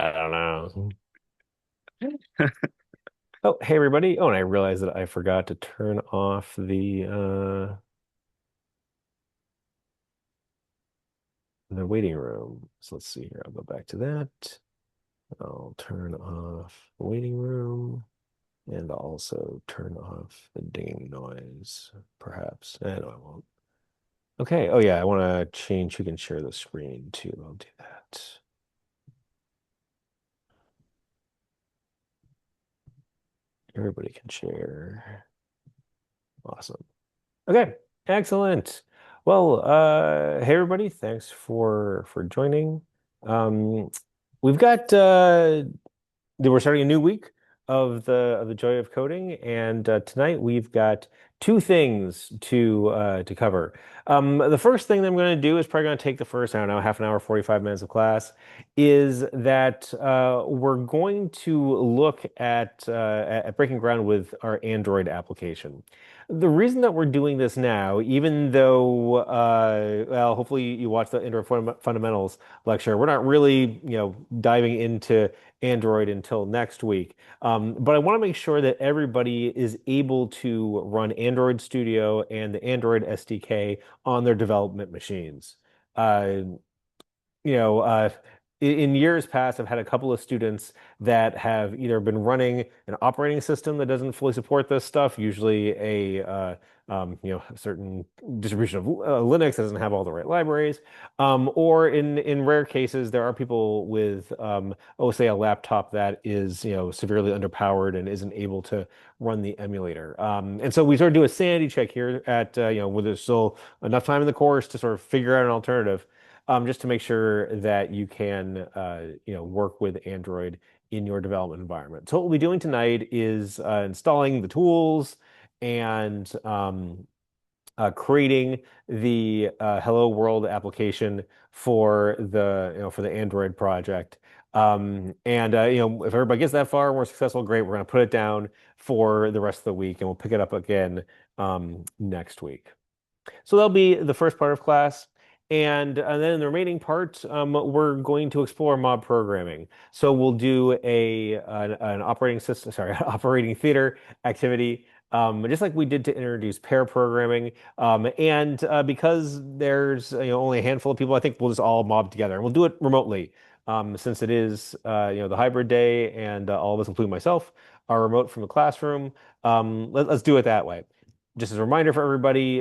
I don't know. Oh, hey everybody. Oh, and I realized that I forgot to turn off the waiting room. So let's see here. I'll go back to that. I'll turn off the waiting room and I'll also turn off the dinging noise, perhaps. No, I won't. Okay. Oh yeah, I want to change who can share the screen too. I'll do that. Everybody can share. Awesome. Okay, excellent. Well, hey everybody, thanks for joining. Um, we've got we're starting a new week of the joy of coding, and tonight we've got two things to cover. The first thing that I'm going to do is probably going to take the first, I don't know, half an hour, 45 minutes of class, is that we're going to look at breaking ground with our Android application. The reason that we're doing this now, even though, well, hopefully you watch the Android Fundamentals lecture, we're not really, diving into Android until next week. But I want to make sure that everybody is able to run Android Studio and the Android SDK on their development machines. Uh, you know, uh, in years past, I've had a couple of students that have either been running an operating system that doesn't fully support this stuff, usually a certain distribution of Linux that doesn't have all the right libraries, or in rare cases, there are people with, oh, say a laptop that is, severely underpowered and isn't able to run the emulator. And so we sort of do a sanity check here at, where there's still enough time in the course to sort of figure out an alternative just to make sure that you can, work with Android in your development environment. So what we'll be doing tonight is installing the tools and creating the Hello World application for the Android project. If everybody gets that far and we're successful, great. We're going to put it down for the rest of the week, and we'll pick it up again next week. So that'll be the first part of class. And then in the remaining part, we're going to explore mob programming. So we'll do an operating system, sorry, operating theater activity, just like we did to introduce pair programming. And because there's only a handful of people, I think we'll just all mob together, and we'll do it remotely. Since it is the hybrid day, and all of us, including myself, are remote from the classroom. Let's do it that way. Just as a reminder for everybody,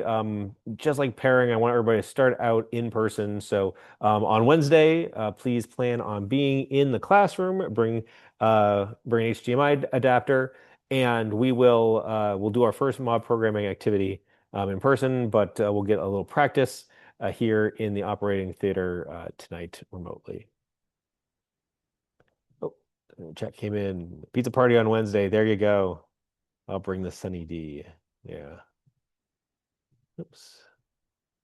just like pairing, I want everybody to start out in person. So on Wednesday, please plan on being in the classroom. Bring an HDMI adapter, and we'll do our first mob programming activity in person, but we'll get a little practice here in the operating theater tonight remotely. Oh, chat came in. Pizza party on Wednesday. There you go. I'll bring the Sunny D. Yeah. Oops.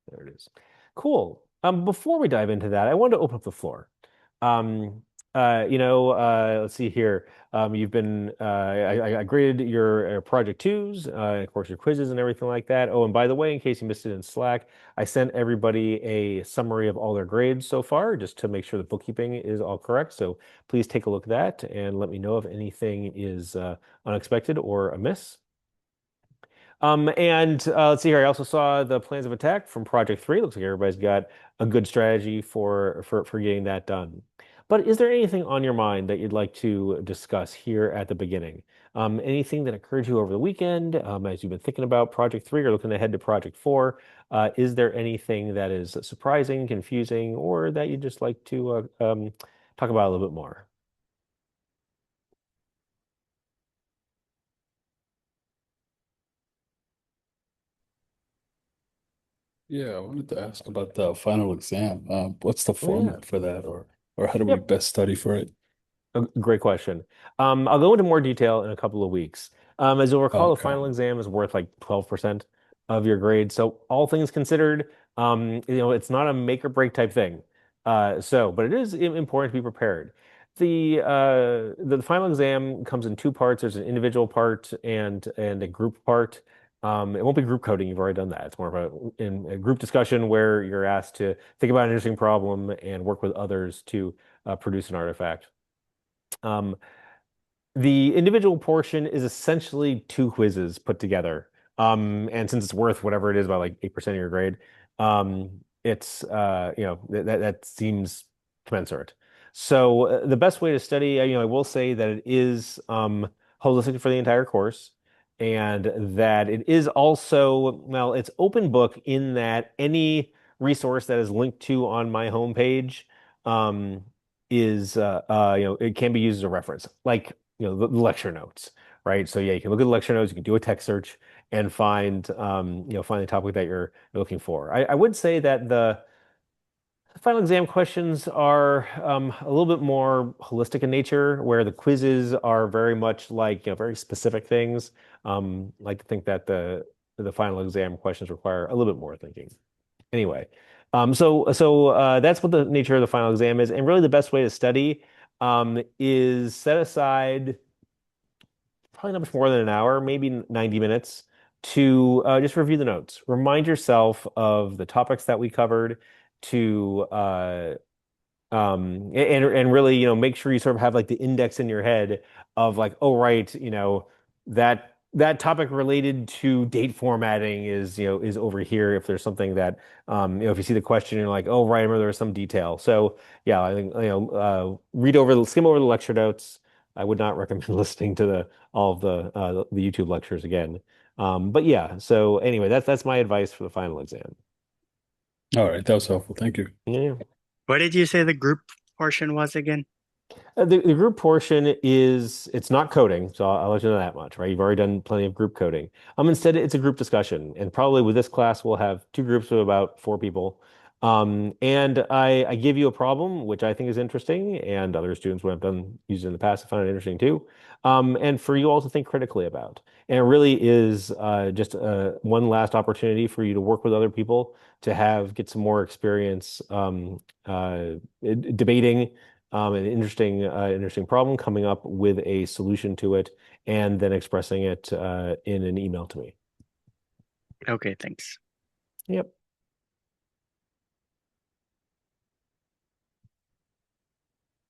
There it is. Cool. Before we dive into that, I wanted to open up the floor. Um, let's see here. You've been, I graded your project twos, of course, your quizzes and everything like that. Oh, and by the way, in case you missed it in Slack, I sent everybody a summary of all their grades so far, just to make sure the bookkeeping is all correct. So please take a look at that and let me know if anything is unexpected or amiss. And let's see here. I also saw the plans of attack from Project 3. Looks like everybody's got a good strategy for getting that done. But is there anything on your mind that you'd like to discuss here at the beginning? Anything that occurred to you over the weekend as you've been thinking about Project 3 or looking ahead to Project 4? Is there anything that is surprising, confusing, or that you'd just like to talk about a little bit more? Yeah, I wanted to ask about the final exam. What's the Oh, yeah. format for that, or how do we Yep. best study for it? Great question. I'll go into more detail in a couple of weeks. As you'll recall, the Okay. final exam is worth like 12% of your grade. So all things considered, it's not a make or break type thing. But it is important to be prepared. The final exam comes in two parts. There's an individual part and a group part. It won't be group coding. You've already done that. It's more of a group discussion where you're asked to think about an interesting problem and work with others to produce an artifact. Um, the individual portion is essentially two quizzes put together. And since it's worth whatever it is, about like 8% of your grade, it's that seems commensurate. So the best way to study, I will say that it is holistic for the entire course, and that it is also, well, it's open book in that any resource that is linked to on my homepage um, is it can be used as a reference. Like the lecture notes, right? So yeah, you can look at the lecture notes, you can do a text search and find the topic that you're looking for. I would say that the final exam questions are a little bit more holistic in nature, where the quizzes are very much like very specific things. Like to think that the final exam questions require a little bit more thinking. Anyway, so that's what the nature of the final exam is, and really the best way to study is set aside probably not much more than an hour, maybe 90 minutes, to just review the notes. Remind yourself of the topics that we covered to and really make sure you sort of have like the index in your head of like, oh right, that topic related to date formatting is over here. If there's something that if you see the question, you're like, oh right, I remember there was some detail. So yeah, I think skim over the lecture notes. I would not recommend listening to the all of the YouTube lectures again. But yeah, so anyway, that's my advice for the final exam. All right, that was helpful. Thank you. Yeah. What did you say the group portion was again? The group portion it's not coding, so I'll let you know that much, right? You've already done plenty of group coding. Instead it's a group discussion, and probably with this class we'll have two groups of about four people. And I give you a problem, which I think is interesting, and other students who have done used it in the past have found it interesting too. And for you all to think critically about. And it really is just one last opportunity for you to work with other people to get some more experience debating an interesting problem, coming up with a solution to it, and then expressing it in an email to me. Okay, thanks. Yep.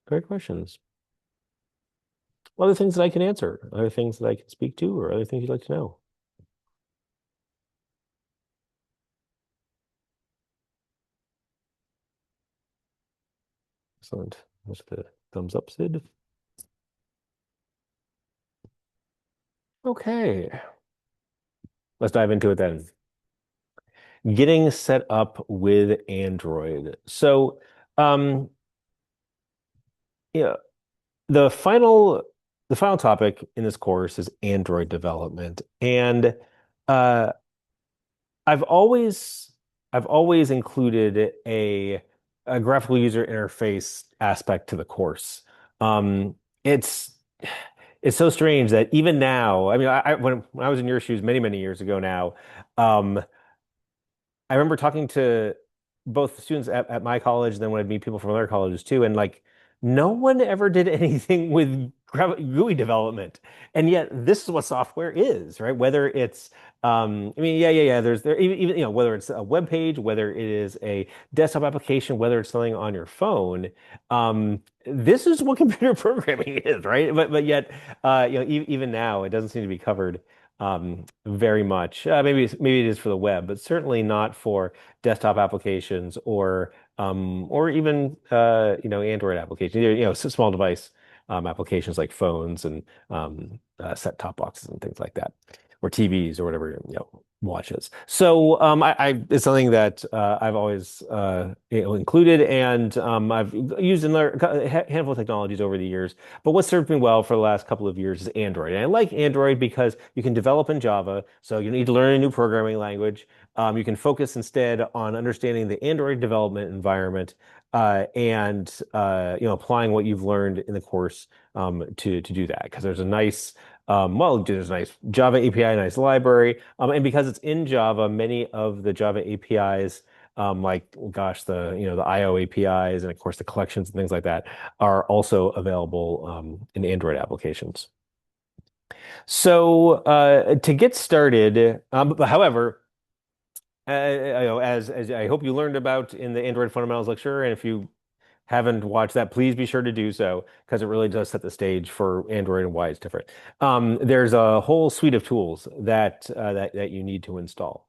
Great questions. Other things that I can answer, other things that I can speak to, or other things you'd like to know. Excellent. That's the thumbs up, Sid. Okay. Let's dive into it then. Getting set up with Android. So, yeah, the final the final topic in this course is Android development, and uh, I've always I've always included a graphical user interface aspect to the course. Um, it's it's so strange that even now, I mean, when I was in your shoes many years ago now, um, I remember talking to both students at my college, and then when I'd meet people from other colleges too, and like no one ever did anything with GUI development, and yet this is what software is, right? Whether it's, I mean, yeah. There even whether it's a web page, whether it is a desktop application, whether it's something on your phone, this is what computer programming is, right? But yet, even now, it doesn't seem to be covered very much. Maybe it is for the web, but certainly not for desktop applications or even Android applications. Small device applications like phones and set-top boxes and things like that, or TVs or whatever watches. So it's something that I've always included, and I've used in a handful of technologies over the years. But what served me well for the last couple of years is Android. And I like Android because you can develop in Java, so you don't need to learn a new programming language. You can focus instead on understanding the Android development environment and applying what you've learned in the course to do that. Because there's a nice Java API, nice library, and because it's in Java, many of the Java APIs, the IO APIs, and of course the collections and things like that, are also available in Android applications. So to get started, but however, as I hope you learned about in the Android fundamentals lecture, and if you haven't watched that, please be sure to do so because it really does set the stage for Android and why it's different. There's a whole suite of tools that you need to install.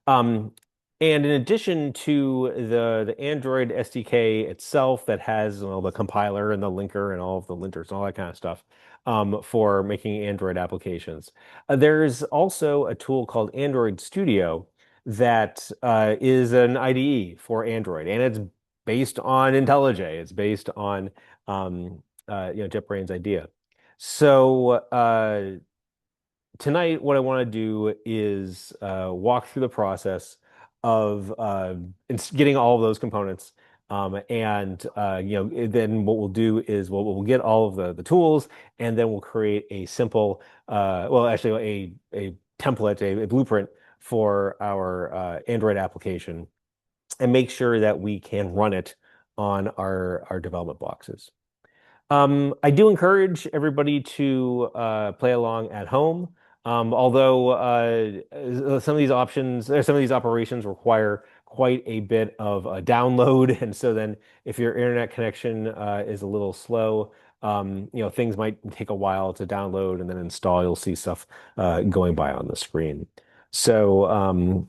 Um, and in addition to the Android SDK itself that has the compiler and the linker and all of the linters and all that kind of stuff for making Android applications, there's also a tool called Android Studio that is an IDE for Android, and it's based on IntelliJ. It's based on JetBrains IDEA. So tonight, what I want to do is walk through the process of getting all of those components. And then what we'll do is we'll get all of the tools, and then we'll create a simple, well, actually a template, a blueprint for our Android application, and make sure that we can run it on our development boxes. I do encourage everybody to play along at home. Although some of these options, or some of these operations require quite a bit of a download, and so then if your internet connection is a little slow, things might take a while to download and then install. You'll see stuff going by on the screen. So,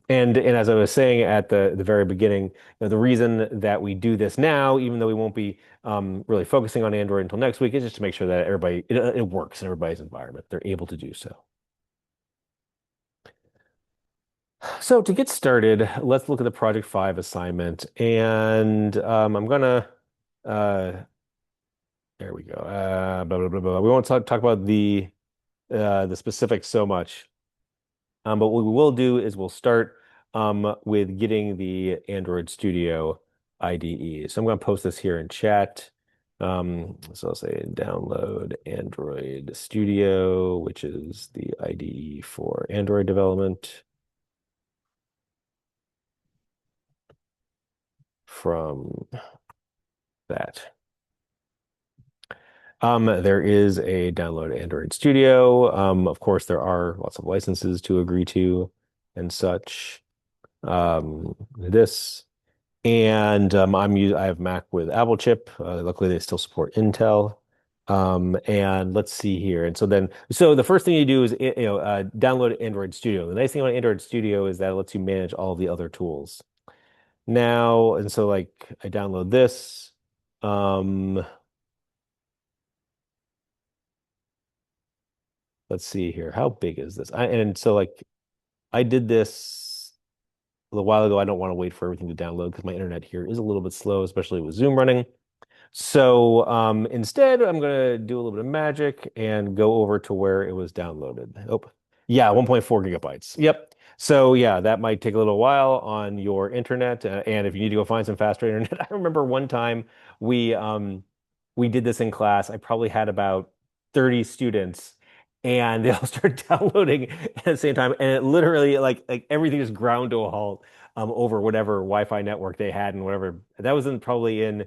and as I was saying at the very beginning, the reason that we do this now, even though we won't be really focusing on Android until next week, is just to make sure that it works in everybody's environment. They're able to do so. So to get started, let's look at the Project 5 assignment. And I'm gonna there we go. Blah, blah, blah, blah. We won't talk about the specifics so much. But what we will do is we'll start with getting the Android Studio IDE. So I'm going to post this here in chat. So I'll say download Android Studio, which is the IDE for Android development from that. There is a download Android Studio. Of course, there are lots of licenses to agree to and such. This and I have Mac with Apple chip. Luckily, they still support Intel. And let's see here. And so the first thing you do is download Android Studio. The nice thing about Android Studio is that it lets you manage all the other tools. Now, and so like I download this. Let's see here. How big is this? And so like I did this a little while ago. I don't want to wait for everything to download because my internet here is a little bit slow, especially with Zoom running. So instead, I'm going to do a little bit of magic and go over to where it was downloaded. Oh, yeah, 1.4 gigabytes. Yep. So yeah, that might take a little while on your internet. And if you need to go find some faster internet, I remember one time we did this in class. I probably had about 30 students and they all started downloading at the same time. And it literally like everything just ground to a halt over whatever Wi-Fi network they had and whatever. That was probably in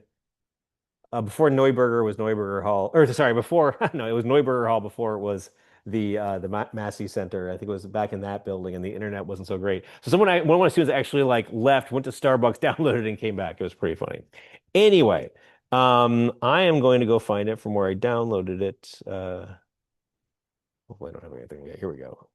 before Neuberger was Neuberger Hall, or sorry, before no, it was Neuberger Hall before it was the Massey Center. I think it was back in that building, and the internet wasn't so great. So one of my students actually like left, went to Starbucks, downloaded, and came back. It was pretty funny. Anyway, I am going to go find it from where I downloaded it. Hopefully I don't have anything yet. Here we go.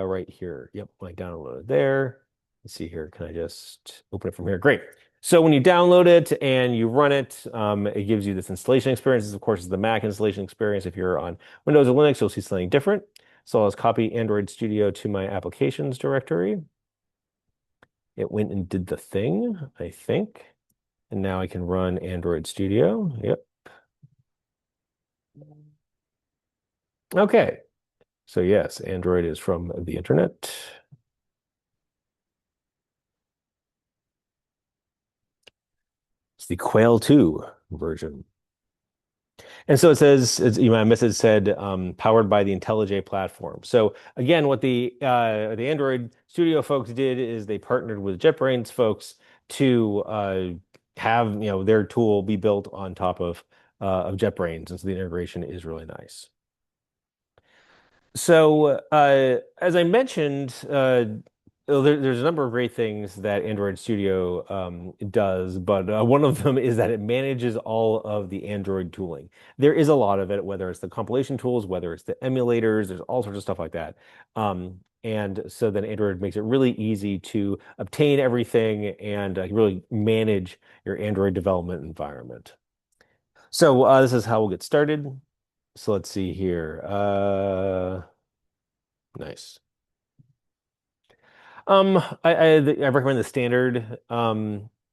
Right here. Yep, I downloaded there. Let's see here. Can I just open it from here? Great. So when you download it and you run it, it gives you this installation experience. This, of course, is the Mac installation experience. If you're on Windows or Linux, you'll see something different. So I'll copy Android Studio to my applications directory. It went and did the thing, I think. And now I can run Android Studio. Yep. Okay. So yes, Android is from the internet. It's the Quail 2 version. And so it says, my message said, powered by the IntelliJ platform. So again, what the Android Studio folks did is they partnered with JetBrains folks to have their tool be built on top of JetBrains, and so the integration is really nice. So as I mentioned, Well, there's a number of great things that Android Studio does, but one of them is that it manages all of the Android tooling. There is a lot of it, whether it's the compilation tools, whether it's the emulators, there's all sorts of stuff like that. And so then Android makes it really easy to obtain everything and really manage your Android development environment. So this is how we'll get started. So let's see here. Nice. I recommend the standard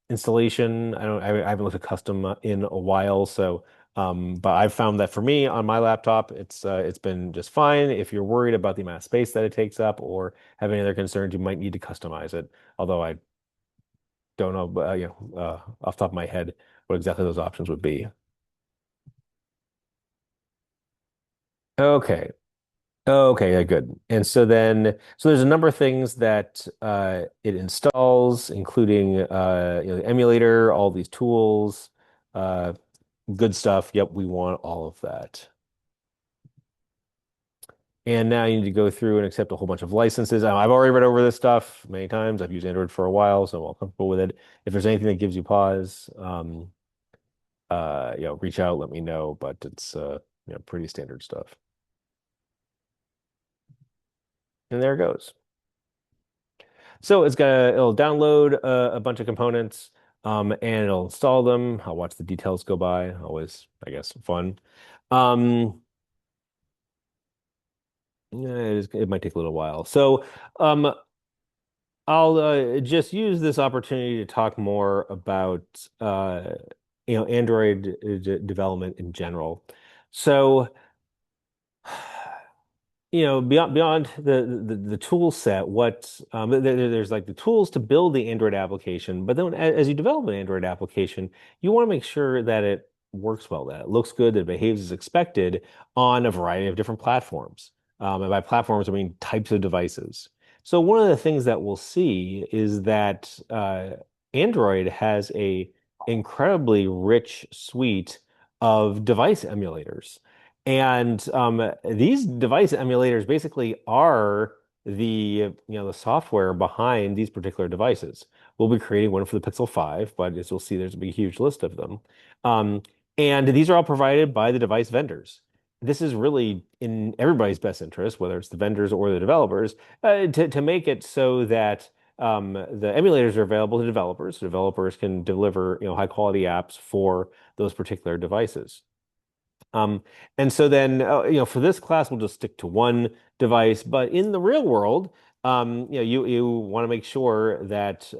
installation. I haven't looked at custom in a while, so but I've found that for me on my laptop, it's been just fine. If you're worried about the amount of space that it takes up or have any other concerns, you might need to customize it. Although I don't know, off the top of my head, what exactly those options would be. Okay. Okay, yeah, good. And so then, so there's a number of things that it installs, including the emulator, all these tools, uh, good stuff. Yep, we want all of that. And now you need to go through and accept a whole bunch of licenses. I've already read over this stuff many times. I've used Android for a while, so I'm all comfortable with it. If there's anything that gives you pause, reach out, let me know. But it's pretty standard stuff. And there it goes. So it'll download a bunch of components, and it'll install them. I'll watch the details go by. Always, I guess, fun. Um, it might take a little while. So, um, I'll just use this opportunity to talk more about Android development in general. So. Beyond the tool set, there's like the tools to build the Android application, but then as you develop an Android application, you want to make sure that it works well, that it looks good, that it behaves as expected on a variety of different platforms. And by platforms, I mean types of devices. So one of the things that we'll see is that Android has a incredibly rich suite of device emulators. And these device emulators basically are the software behind these particular devices. We'll be creating one for the Pixel 5, but as you'll see, there's a big, huge list of them. Um, and these are all provided by the device vendors. This is really in everybody's best interest, whether it's the vendors or the developers, to make it so that the emulators are available to developers. So developers can deliver high quality apps for those particular devices. Um, and so then, for this class, we'll just stick to one device. But in the real world, you want to make sure that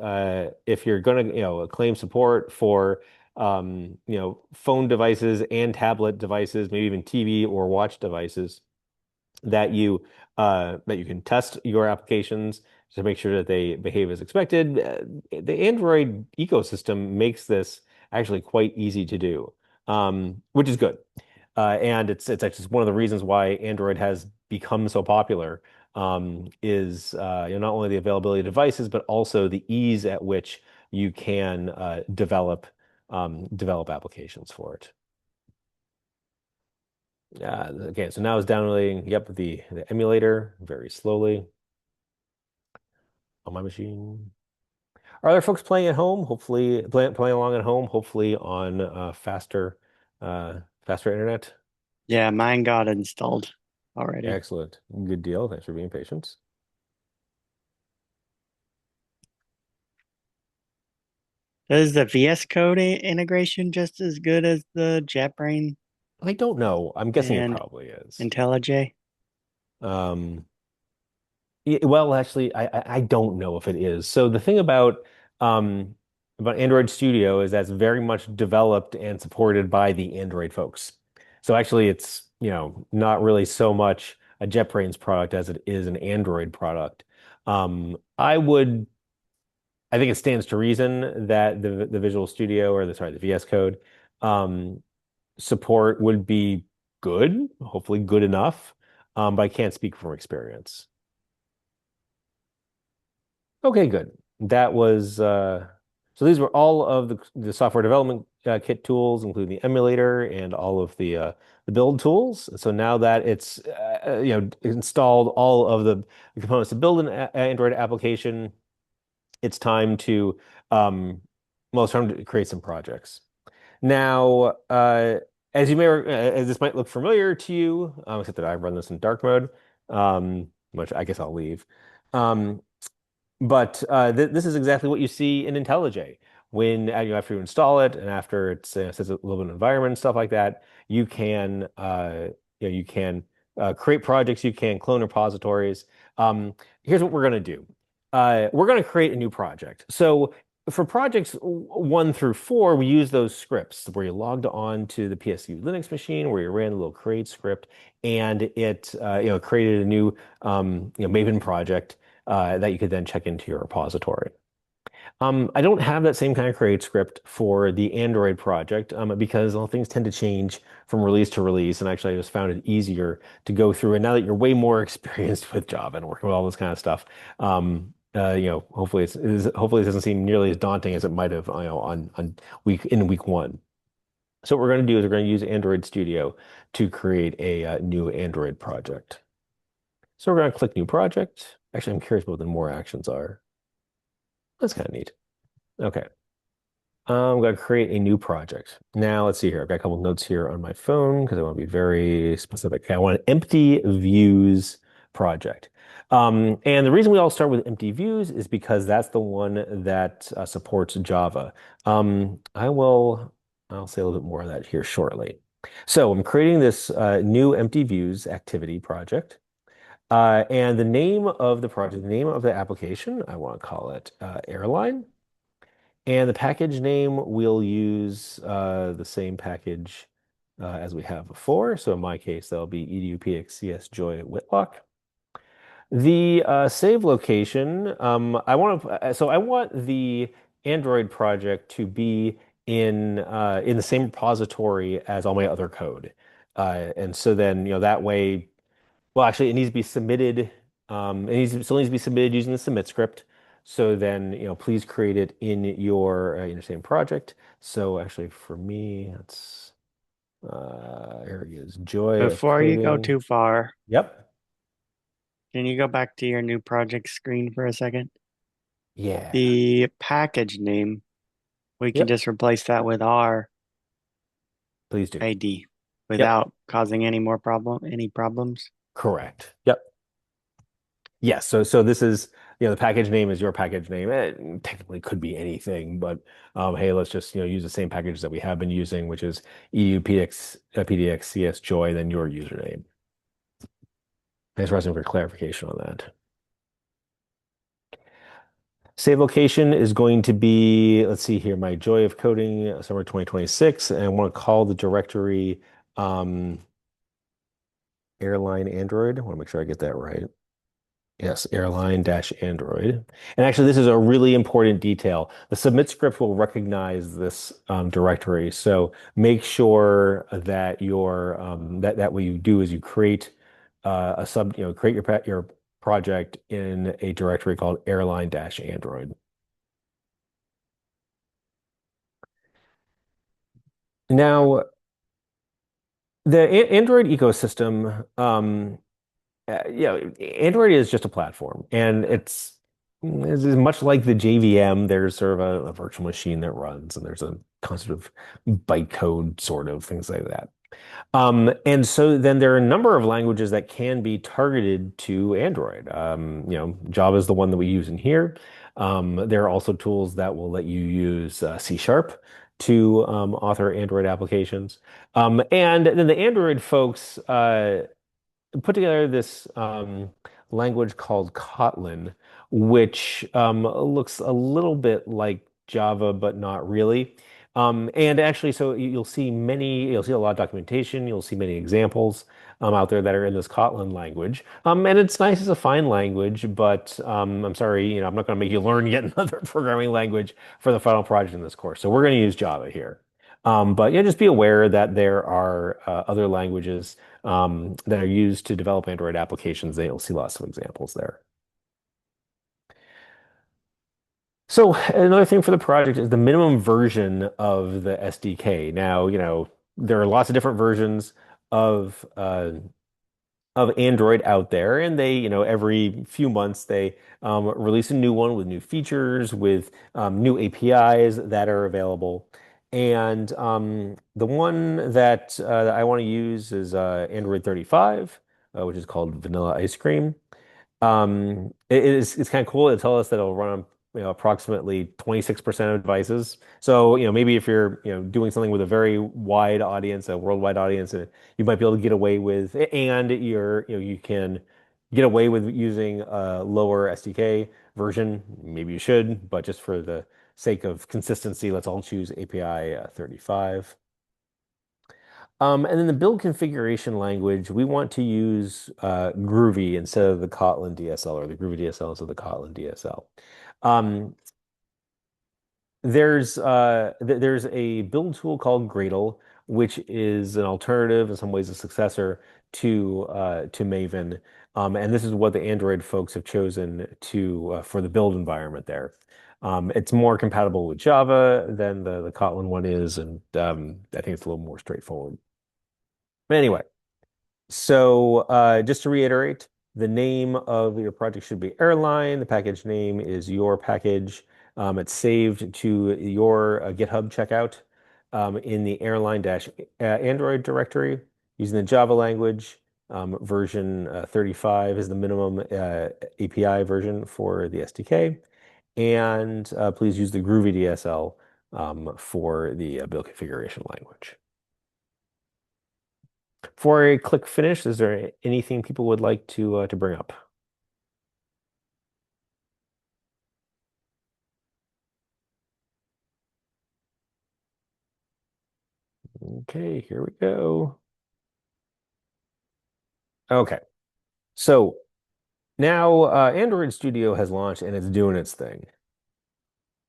if you're going to, claim support for, phone devices and tablet devices, maybe even TV or watch devices, that you can test your applications to make sure that they behave as expected. The Android ecosystem makes this actually quite easy to do, which is good. And it's actually one of the reasons why Android has become so popular, is not only the availability of devices, but also the ease at which you can develop applications for it. Okay, so now it's downloading, yep, the emulator very slowly on my machine. Are there folks playing at home? Hopefully, playing along at home, hopefully on faster internet. Yeah, mine got installed already. Excellent. Good deal. Thanks for being patient. Is the VS Code integration just as good as the JetBrains I don't know. I'm guessing it and probably is. IntelliJ? Um, well, actually, I don't know if it is. So the thing about Android Studio is that's very much developed and supported by the Android folks. So actually, it's not really so much a JetBrains product as it is an Android product. I think it stands to reason that the Visual Studio or the VS Code um, support would be good, hopefully good enough, but I can't speak from experience. Okay, good. That was So these were all of the software development kit tools, including the emulator and all of the build tools. So now that it's installed all of the components to build an Android application, it's time to it's time to create some projects. Now, as you may, as this might look familiar to you, except that I run this in dark mode, which I guess I'll leave. Um, but th this is exactly what you see in IntelliJ. When after you install it and after it's sets a little bit of environment and stuff like that, you can create projects, you can clone repositories. Here's what we're going to do. We're going to create a new project. So for projects 1 through 4, we use those scripts where you logged on to the PSU Linux machine, where you ran a little create script, and it created a new Maven project that you could then check into your repository. I don't have that same kind of create script for the Android project because well, things tend to change from release to release. And actually, I just found it easier to go through. And now that you're way more experienced with Java and working with all this kind of stuff, hopefully hopefully it doesn't seem nearly as daunting as it might have, on week 1. So what we're going to do is we're going to use Android Studio to create a new Android project. So we're going to click New Project. Actually, I'm curious what the more actions are. That's kind of neat. Okay. I'm going to create a new project. Now, let's see here. I've got a couple notes here on my phone because I want to be very specific. Okay, I want an empty views project. And the reason we all start with empty views is because that's the one that supports Java. I'll say a little bit more of that here shortly. So I'm creating this new empty views activity project. And the name of the project, the name of the application, I want to call it Airline. And the package name, we'll use the same package as we have before. So in my case, that'll be edupxcsjoy Whitlock. The save location, I want the Android project to be in the same repository as all my other code. And so then, that way, well, actually, it needs to be submitted. Still needs to be submitted using the submit script. So then, please create it in your same project. So actually, for me, that's here it is. Joy of Before you go coding. too far, Yep. can you go back to your new project screen for a second? Yeah. The package name, we can Yep. just replace that with our Please do. ID Yep. without causing any problems. Correct. Yep. Yes. So this is, the package name is your package name. It technically could be anything, but hey, let's just, use the same package that we have been using, which is edupxcsjoy, then your username. Thanks for asking for clarification on that. Save location is going to be, let's see here, my Joy of Coding, summer 2026, and I want to call the directory Airline Android. I want to make sure I get that right. Yes, airline-android. And actually, this is a really important detail. The submit script will recognize this directory. So make sure that that what you do is you create create your project in a directory called airline-android. Now, the Android ecosystem, Android is just a platform, and it's much like the JVM. There's sort of a virtual machine that runs, and there's a concept of bytecode, sort of things like that. And so then there are a number of languages that can be targeted to Android. Java is the one that we use in here. There are also tools that will let you use C# to author Android applications. And then the Android folks put together this language called Kotlin, which looks a little bit like Java, but not really. And actually, so you'll see a lot of documentation, you'll see many examples out there that are in this Kotlin language. And it's nice as a fine language, but I'm sorry, I'm not going to make you learn yet another programming language for the final project in this course. So we're going to use Java here. But yeah, just be aware that there are other languages that are used to develop Android applications. You'll see lots of examples there. So another thing for the project is the minimum version of the SDK. Now, there are lots of different versions of Android out there, and they, every few months they release a new one with new features, with new APIs that are available. And the one that I want to use is Android 35, which is called Vanilla Ice Cream. It's kind of cool. It tells us that it'll run on approximately 26% of devices. So maybe if you're doing something with a very wide audience, a worldwide audience, you might be able to get away with, and you can get away with using a lower SDK version. Maybe you should, but just for the sake of consistency, let's all choose API 35. And then the build configuration language, we want to use Groovy instead of the Kotlin DSL, or the Groovy DSL instead of the Kotlin DSL. Um, there's a build tool called Gradle, which is an alternative, in some ways a successor to Maven. And this is what the Android folks have chosen to for the build environment there. It's more compatible with Java than the Kotlin one is, and I think it's a little more straightforward. But anyway, so just to reiterate, the name of your project should be Airline. The package name is your package. It's saved to your GitHub checkout in the airline dash Android directory using the Java language. Version 35 is the minimum API version for the SDK. And please use the Groovy DSL for the build configuration language. Before I click finish, is there anything people would like to bring up? Okay, here we go. Okay, so now Android Studio has launched and it's doing its thing.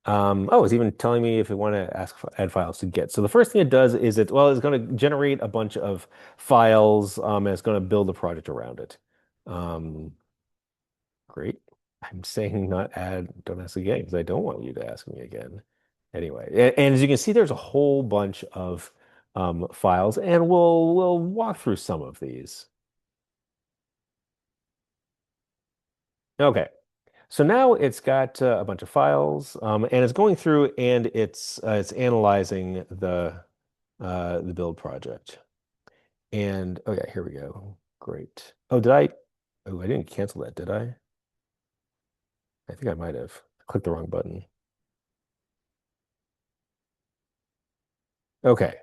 Oh, it's even telling me if I want to add files to Git. So the first thing it does is it's going to generate a bunch of files and it's going to build a project around it. Um, Great. I'm saying not add, don't ask again because I don't want you to ask me again. Anyway, and as you can see, there's a whole bunch of files, and we'll walk through some of these. Okay, so now it's got a bunch of files, and it's going through and it's analyzing the build project. And okay, here we go. Great. Oh, did I? Oh, I didn't cancel that, did I? I think I might have clicked the wrong button. Okay.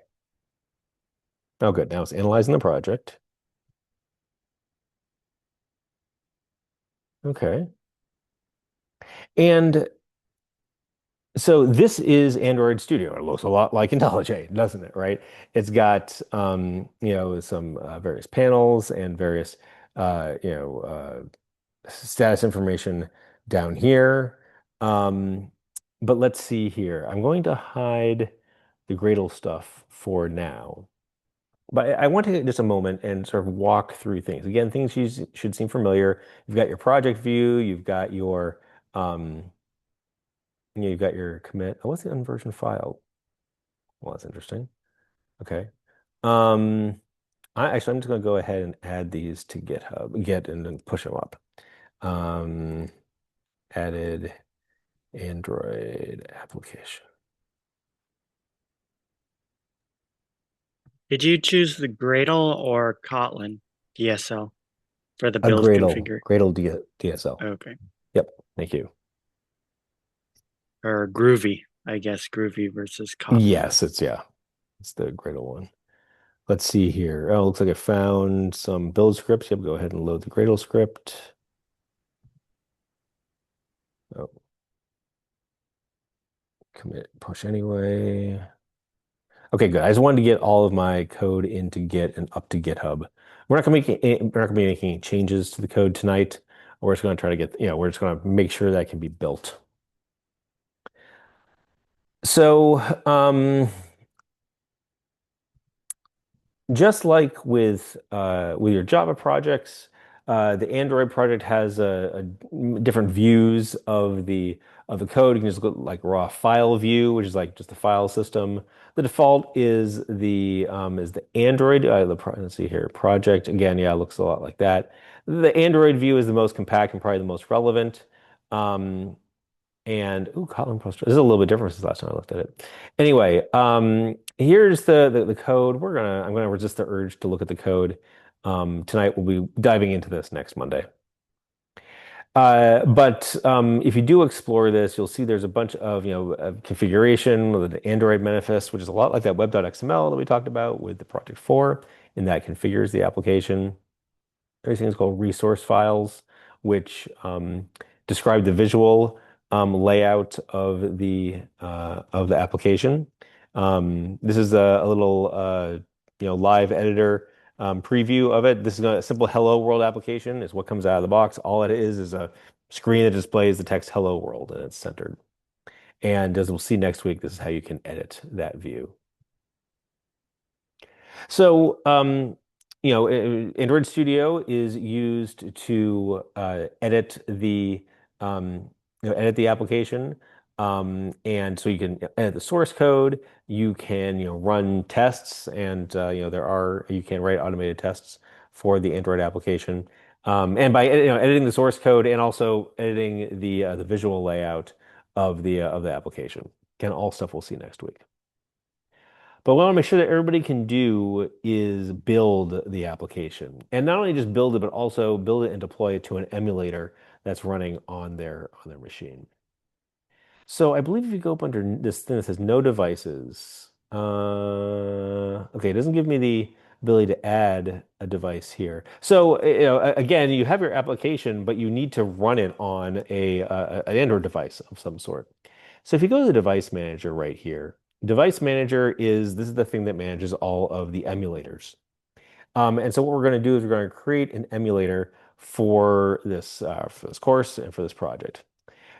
Oh, good. Now it's analyzing the project. Okay. And so this is Android Studio. It looks a lot like IntelliJ, doesn't it? Right? It's got some various panels and various status information down here. Um, but let's see here. I'm going to hide the Gradle stuff for now. But I want to take just a moment and sort of walk through things. Again, things you should seem familiar. You've got your project view, um, you've got your commit. Oh, what's the unversioned file? Well, that's interesting. Okay. Um, I'm just going to go ahead and add these to GitHub, Git, and then push them up. Um, Added Android application. Did you choose the Gradle or Kotlin DSL for the A build Gradle, configure? Gradle DSL. Okay. Yep. Thank you. Or Groovy, I guess Groovy versus Kotlin. Yes, it's the Gradle one. Let's see here. Oh, looks like I found some build scripts. Yep, go ahead and load the Gradle script. Oh, commit push anyway. Okay, good. I just wanted to get all of my code into Git and up to GitHub. We're not gonna be making any changes to the code tonight. We're just gonna try to we're just gonna make sure that can be built. So, just like with your Java projects, The Android project has different views of the code. You can just look at like raw file view, which is like just the file system. The default is the Android. Let's see here, project again. Yeah, it looks a lot like that. The Android view is the most compact and probably the most relevant. Um, and ooh, Kotlin Plus. This is a little bit different since last time I looked at it. Anyway, here's the code. I'm gonna resist the urge to look at the code. Tonight we'll be diving into this next Monday. But if you do explore this, you'll see there's a bunch of configuration with the Android manifest, which is a lot like that web.xml that we talked about with the Project 4, and that configures the application. There's things called resource files, which describe the visual layout of the application. This is a little live editor preview of it. This is a simple Hello World application. Is what comes out of the box. All it is a screen that displays the text Hello World, and it's centered. And as we'll see next week, this is how you can edit that view. So, Android Studio is used to edit the application, and so you can edit the source code. You can, run tests, and you can write automated tests for the Android application. And by editing the source code and also editing the visual layout of the application, again, all stuff we'll see next week. But what I want to make sure that everybody can do is build the application. And not only just build it, but also build it and deploy it to an emulator that's running on their machine. So I believe if you go up under this thing that says no devices, okay, it doesn't give me the ability to add a device here. So, again, you have your application, but you need to run it on an Android device of some sort. So if you go to the device manager right here, device manager this is the thing that manages all of the emulators. And so what we're going to do is we're going to create an emulator for this course and for this project.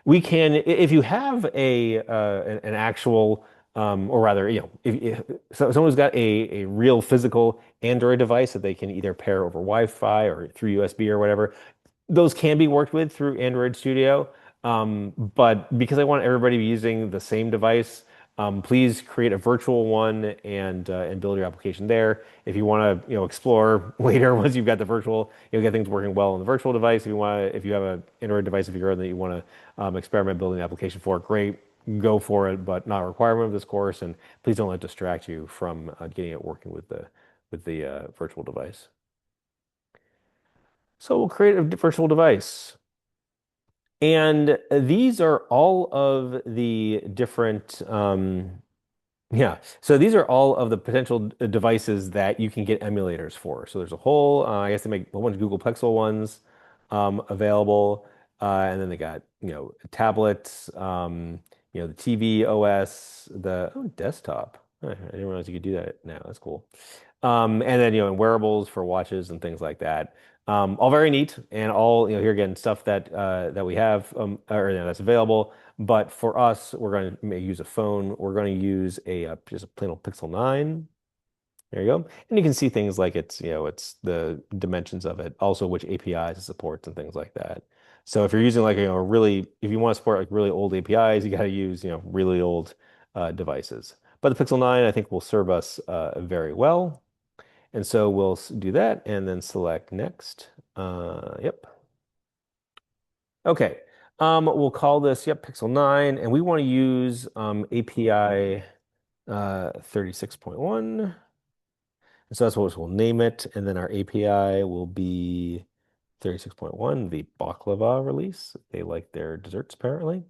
We can, if you have an actual, or rather, if someone's got a real physical Android device that they can either pair over Wi-Fi or through USB or whatever, those can be worked with through Android Studio. But because I want everybody to be using the same device, please create a virtual one and build your application there. If you want to explore later once you've got the virtual, you'll get things working well on the virtual device. If you have an Android device of your own that you want to experiment building the application for, great, go for it, but not a requirement of this course. And please don't let it distract you from getting it working with the virtual device. So we'll create a virtual device. And these are all of the different, yeah. So these are all of the potential devices that you can get emulators for. So there's a whole, I guess they make a whole bunch of Google Pixel ones available. And then they got, tablets, the TV OS, desktop. I didn't realize you could do that now. That's cool. And then, and wearables for watches and things like that. All very neat and all, here again, stuff that we have or that's available. But for us, we're going to use a phone. We're going to use just a plain old Pixel 9. There you go. And you can see things like it's the dimensions of it, also which APIs it supports and things like that. So if you're using like, if you want to support like really old APIs, you got to use, really old devices. But the Pixel 9, I think, will serve us very well. And so we'll do that and then select next. Yep. Okay. We'll call this, Pixel 9, and we want to use API 36.1. And so that's what we'll name it. And then our API will be 36.1, the baklava release. They like their desserts, apparently.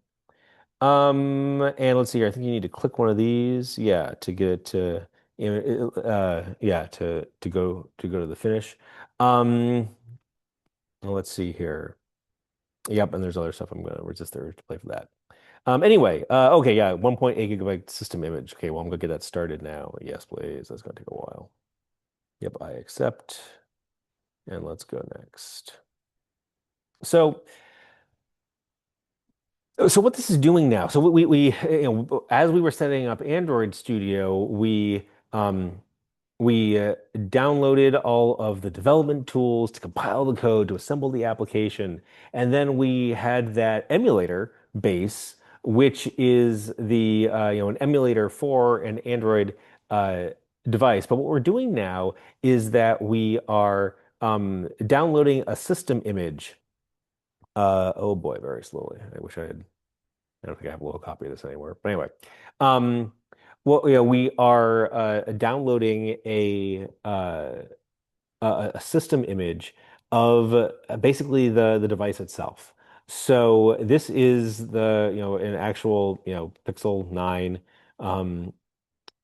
And let's see here. I think you need to click one of these, to get it to to go to the finish. Let's see here. Yep, and there's other stuff. I'm gonna resist the urge to play for that. Anyway, okay, 1.8 gigabyte system image. Okay, well, I'm gonna get that started now. Yes, please. That's gonna take a while. Yep, I accept. And let's go next. So what this is doing now, so we as we were setting up Android Studio, we downloaded all of the development tools to compile the code to assemble the application, and then we had that emulator base, which is the an emulator for an Android uh, device. But what we're doing now is that we are downloading a system image. Oh boy, very slowly. I wish I had. I don't think I have a little copy of this anywhere. But anyway, um, well, we are downloading a system image of basically the device itself. So this is the an actual Pixel 9 um,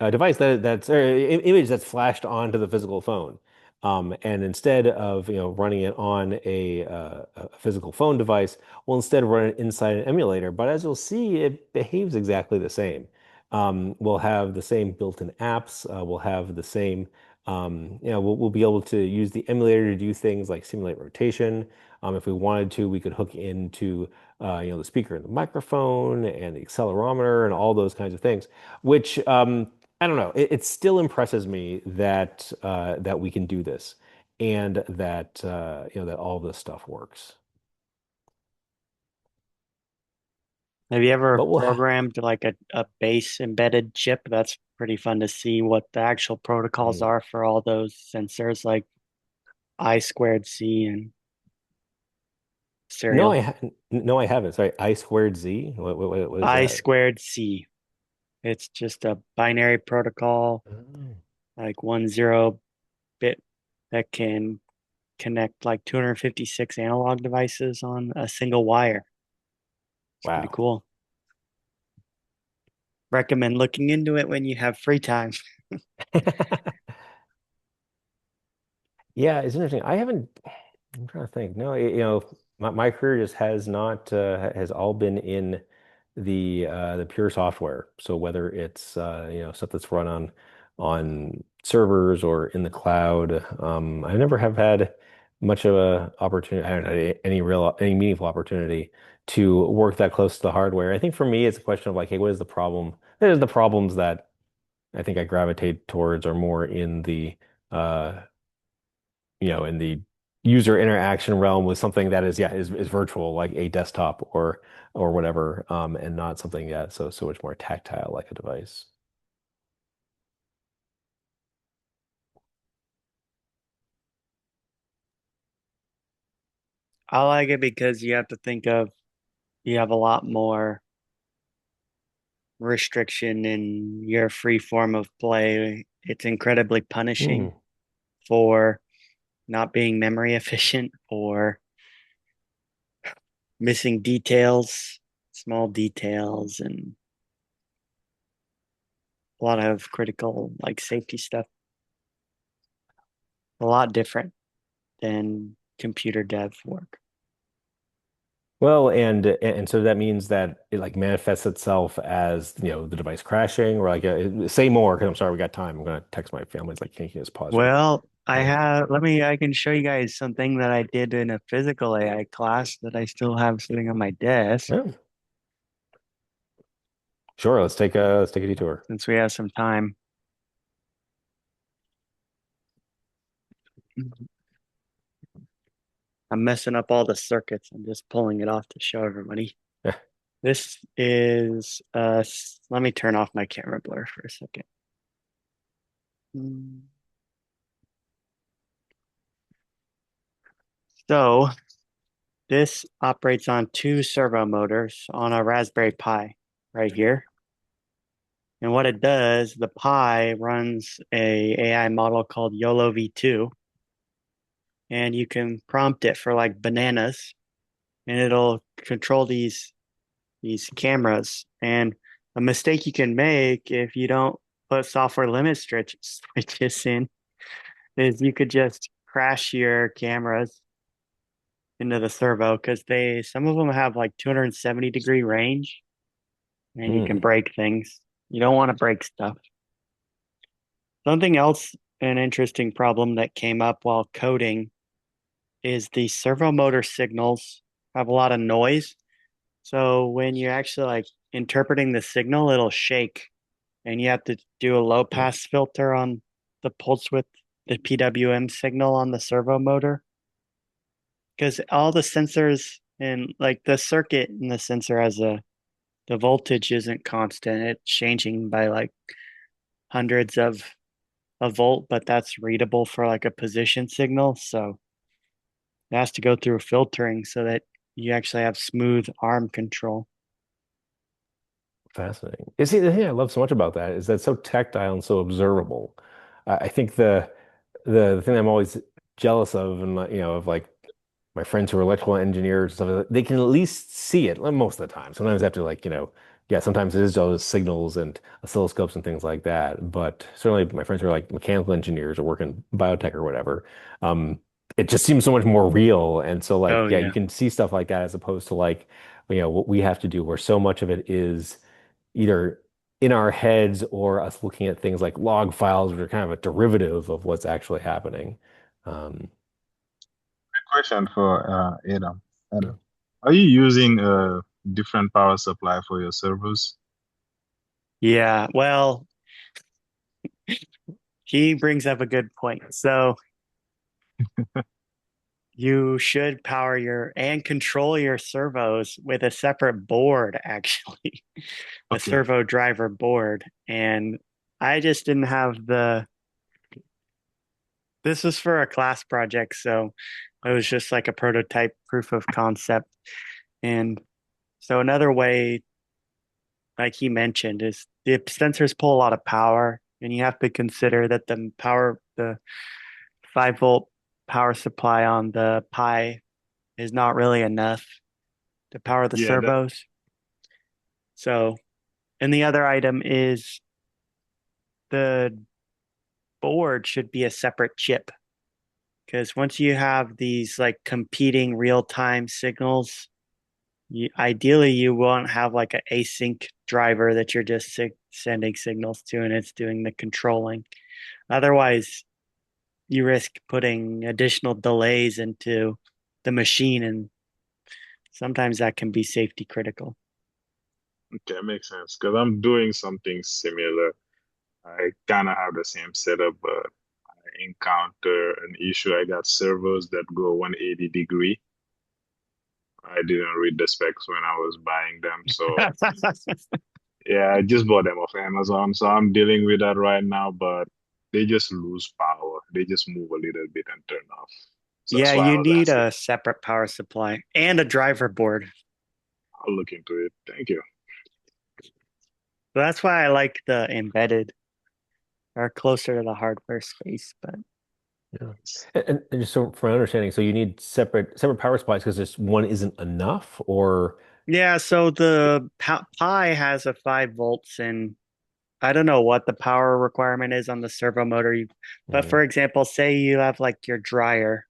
a device that's or image that's flashed onto the physical phone. And instead of running it on a physical phone device, we'll instead run it inside an emulator. But as you'll see, it behaves exactly the same. We'll have the same built-in apps. We'll have the same, we'll be able to use the emulator to do things like simulate rotation. If we wanted to, we could hook into the speaker and the microphone and the accelerometer and all those kinds of things, which I don't know. It still impresses me that that we can do this and that that all this stuff works. Have you ever But we'll programmed like a base embedded chip? That's pretty fun to see what the actual protocols mm. are for all those sensors like I squared C and No, serial. no, I haven't. Sorry, I squared Z. What is I that? squared C. It's just a binary protocol, Oh, like 10 bit that can connect like 256 analog devices on a single wire. It's pretty wow. cool. Recommend looking into it when you have free time. Yeah, it's interesting. I haven't. I'm trying to think. No, my career just has not has all been in the pure software. So whether it's stuff that's run on servers or in the cloud, I never have had much of a opportunity. I don't know any meaningful opportunity to work that close to the hardware. I think for me, it's a question of like, hey, what is the problem? There's the problems that I think I gravitate towards are more in the uh, in the user interaction realm with something that is, yeah, is virtual, like a desktop or whatever, and not something, yeah, so much more tactile like a device. I like it because you have to think of you have a lot more restriction in your free form of play. It's incredibly punishing Hmm. for not being memory efficient or missing details, small details, and a lot of critical like safety stuff. A lot different than computer dev work. Well, and so that means that it like manifests itself as the device crashing or like say more because I'm sorry we got time. I'm gonna text my family. It's like, can you just pause your Well, yeah. I can show you guys something that I did in a physical AI class that I still have sitting on my desk Yeah, sure. Let's take a detour. since we have some time. I'm messing up all the circuits. I'm just pulling it off to show everybody. This is let me turn off my camera blur for a second. Mm. So this operates on two servo motors on a Raspberry Pi right here. And what it does, the Pi runs a AI model called YOLO V2, and you can prompt it for like bananas, and it'll control these cameras. And a mistake you can make if you don't put software limit switches in is you could just crash your cameras into the servo because they some of them have like 270-degree range and you can Hmm. break things. You don't want to break stuff. Something else, an interesting problem that came up while coding is the servo motor signals have a lot of noise. So when you're actually like interpreting the signal, it'll shake and you have to do a low Hmm. pass filter on the pulse width, the PWM signal on the servo motor. Because all the sensors and like the circuit in the sensor the voltage isn't constant. It's changing by like hundreds of a volt, but that's readable for like a position signal. So it has to go through filtering so that you actually have smooth arm control. Fascinating. You see, the thing I love so much about that is that it's so tactile and so observable. I think the thing I'm always jealous of, and of like my friends who are electrical engineers and stuff, like that, they can at least see it most of the time. Sometimes after yeah, sometimes it is those signals and oscilloscopes and things like that. But certainly my friends who are like mechanical engineers or work in biotech or whatever, um, it just seems so much more real. And so like, Oh yeah, yeah. you can see stuff like that as opposed to like, what we have to do where so much of it is either in our heads or us looking at things like log files, which are kind of a derivative of what's actually happening. Um, Question for Adam. Adam, are you using a different power supply for your servers? Yeah. Well, he brings up a good point. So you should power your and control your servos with a separate board, actually, a Okay. servo driver board. And I just didn't have this was for a class project, so it was just like a prototype proof of concept. And so another way, like he mentioned, is the sensors pull a lot of power, and you have to consider that the 5 volt power supply on the Pi is not really enough to power the Yeah, that servos. So, and the other item is the board should be a separate chip because once you have these like competing real-time signals, ideally you won't have like an async driver that you're just sending signals to and it's doing the controlling. Otherwise, you risk putting additional delays into the machine, and sometimes that can be safety critical. okay, makes sense because I'm doing something similar. I kind of have the same setup, but I encounter an issue. I got servers that go 180-degree. I didn't read the specs when I was buying them, so yeah, I just bought them off Amazon. So I'm dealing with that right now, but they just lose power. They just move a little bit and turn off. So that's Yeah, why I you was need asking. a separate power supply and a driver board. I'll look into it. Thank you. So that's why I like the embedded or closer to the hardware space. But yeah. And just so for my understanding, so you need separate power supplies because this one isn't enough, or yeah, so the Pi has a 5 volts, and I don't know what the power requirement is on the servo motor. But Mhm. for example, say you have like your dryer,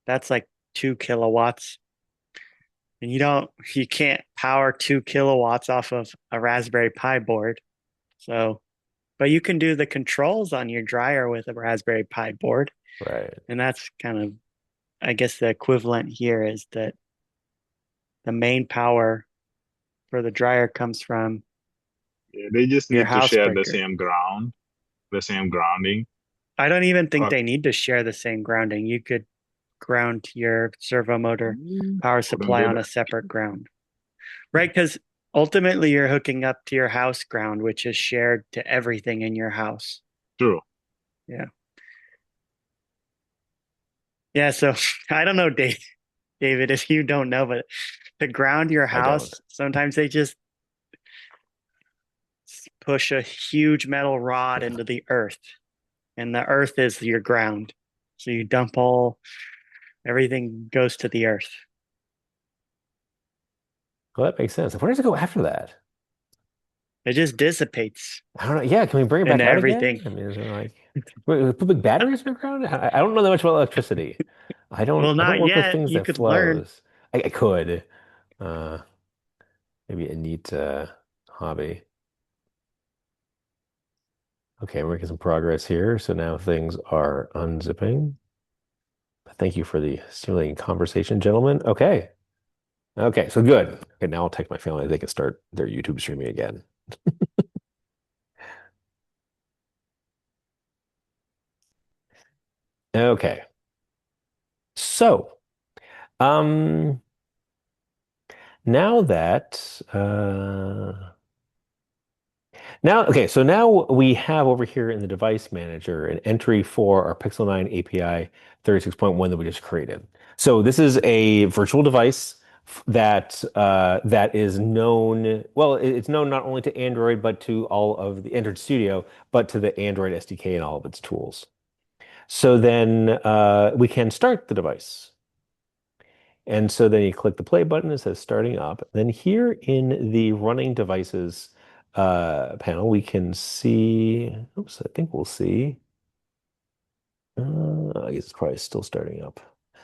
that's like 2 kilowatts, and you can't power 2 kilowatts off of a Raspberry Pi board. So, but you can do the controls on your dryer with a Raspberry Pi board. Right. And that's kind of, I guess, the equivalent here is that the main power for the dryer comes from Yeah, they just your need to house share breaker. the same grounding. I don't even think But they need to share the same grounding. You could ground your servo motor power wouldn't supply do on a that. separate ground, right? Because ultimately you're hooking up to your house ground, which is shared to everything in your house. True. Yeah. Yeah. So I don't know, David, if you don't know, but to ground your I don't. house, sometimes they just push a huge metal rod Yeah. into the earth, and the earth is your ground. So you dump everything goes to the earth. Well, that makes sense. Where does it go after that? It just dissipates I don't know. Yeah, can we bring it back into out again? everything. I mean, is there like put big batteries in the ground? I don't know that much about electricity. Well, I don't not work with yet. things You that could learn. flows. I could. Uh, maybe a neat hobby. Okay, we're making some progress here. So now things are unzipping. Thank you for the stimulating conversation, gentlemen. Okay. Okay, so good. Okay, now I'll text my family. They can start their YouTube streaming again. Okay. So, um, now that now, okay, so now we have over here in the device manager an entry for our Pixel 9 API 36.1 that we just created. So this is a virtual device that is known, well, it's known not only to Android, but to all of the Android Studio, but to the Android SDK and all of its tools. So then we can start the device. And so then you click the play button, it says starting up. Then here in the running devices panel, we can see, oops, I think we'll see, I guess it's probably still starting up.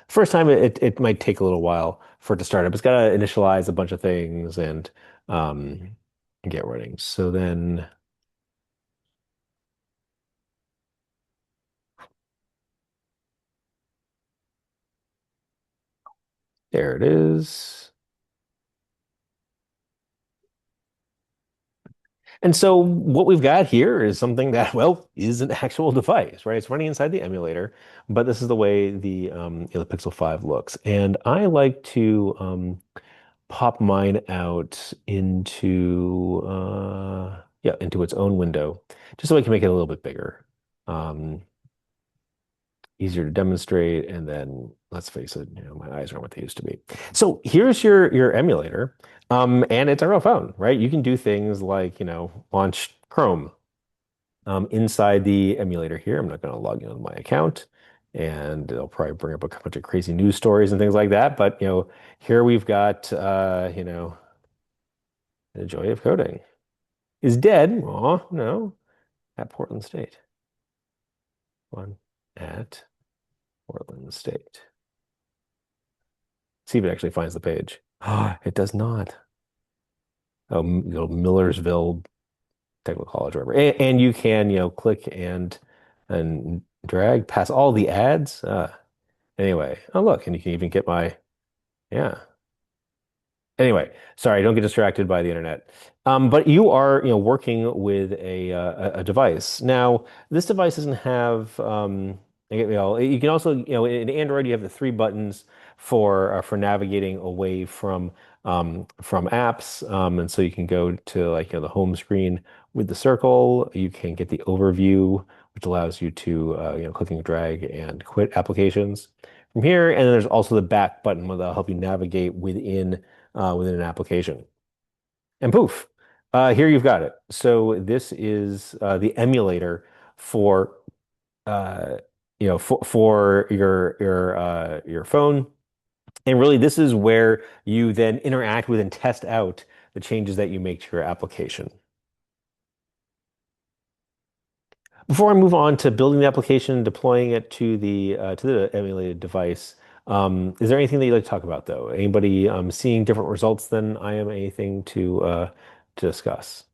First time it might take a little while for it to start up. It's got to initialize a bunch of things um, and get running. So then there it is. And so what we've got here is something that, well, is an actual device, right? It's running inside the emulator, but this is the way the Pixel 5 looks. And I like to pop mine out into yeah, into its own window, just so I can make it a little bit bigger. Um, Easier to demonstrate, and then let's face it, my eyes aren't what they used to be. So here's your emulator, and it's a real phone, right? You can do things like, launch Chrome inside the emulator here. I'm not going to log in on my account, and it'll probably bring up a bunch of crazy news stories and things like that. But here we've got the joy of coding is dead. Oh no, at Portland State. One at Portland State. See if it actually finds the page. Oh, it does not. Oh, Millersville Technical College, whatever. And you can, click and drag past all the ads. Anyway, oh look, and you can even get my, yeah. Anyway, sorry, don't get distracted by the internet. But you are, working with a device. Now, this device doesn't have, you can also, in Android, you have the three buttons for navigating away from apps, and so you can go to like the home screen with the circle. You can get the overview, which allows you to, click and drag and quit applications from here. And then there's also the back button that'll help you navigate within an application. And poof, here you've got it. So this is the emulator for uh, for your phone. And really, this is where you then interact with and test out the changes that you make to your application. Before I move on to building the application, deploying it to the emulated device, is there anything that you'd like to talk about, though? Anybody seeing different results than I am? Anything to discuss?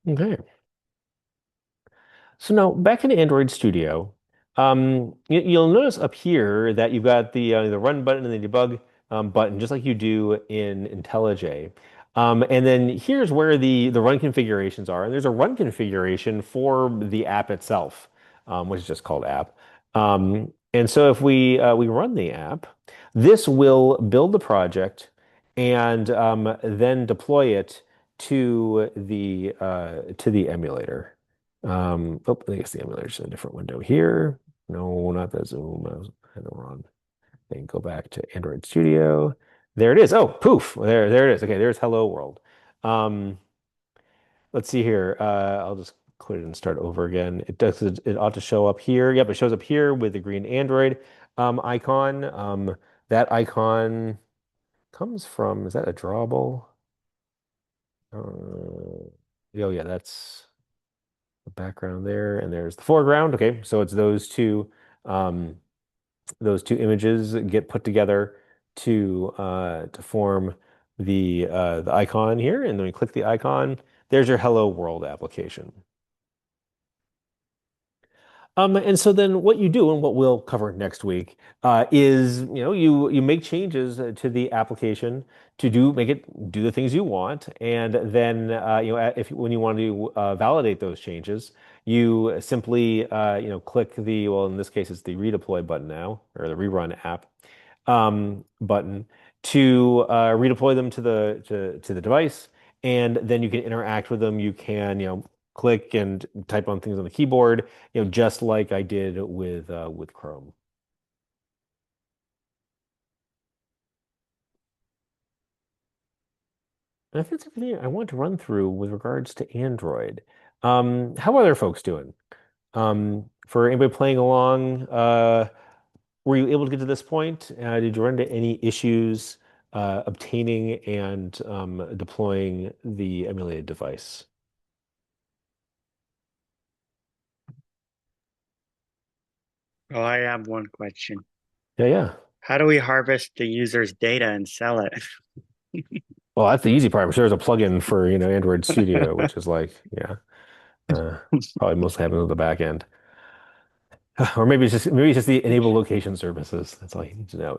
Okay. So now back in Android Studio, you'll notice up here that you've got the run button and the debug button, just like you do in IntelliJ. And then here's where the run configurations are. And there's a run configuration for the app itself, which is just called app. And so if we run the app, this will build the project and then deploy it to the emulator. Oh, I guess the emulator's in a different window here. No, not the Zoom. I had the wrong thing. Go back to Android Studio. There it is. Oh, poof. There it is. Okay, there's Hello World. Um, let's see here. I'll just quit it and start over again. It ought to show up here. Yep, it shows up here with the green Android icon. That icon comes from, is that a drawable? Oh yeah, that's the background there, and there's the foreground. Okay, so it's those two images get put together to form the icon here, and then we click the icon. There's your Hello World application. And so then what you do and what we'll cover next week is, you make changes to the application to make it do the things you want. And then, if when you want to validate those changes, you simply, click well, in this case, it's the redeploy button now, or the rerun app button to redeploy them to the device. And then you can interact with them. You can, click and type on things on the keyboard, just like I did with Chrome. And I think that's everything I want to run through with regards to Android. How are other folks doing? For anybody playing along, were you able to get to this point? Did you run into any issues obtaining and deploying the emulated device? Oh, I have one question. Yeah, yeah. How do we harvest the user's data and sell it? Well, that's the easy part. I'm sure there's a plugin for, Android Studio, which is like, yeah, probably mostly happens with the back end. Or maybe it's just the enable location services. That's all you need to know.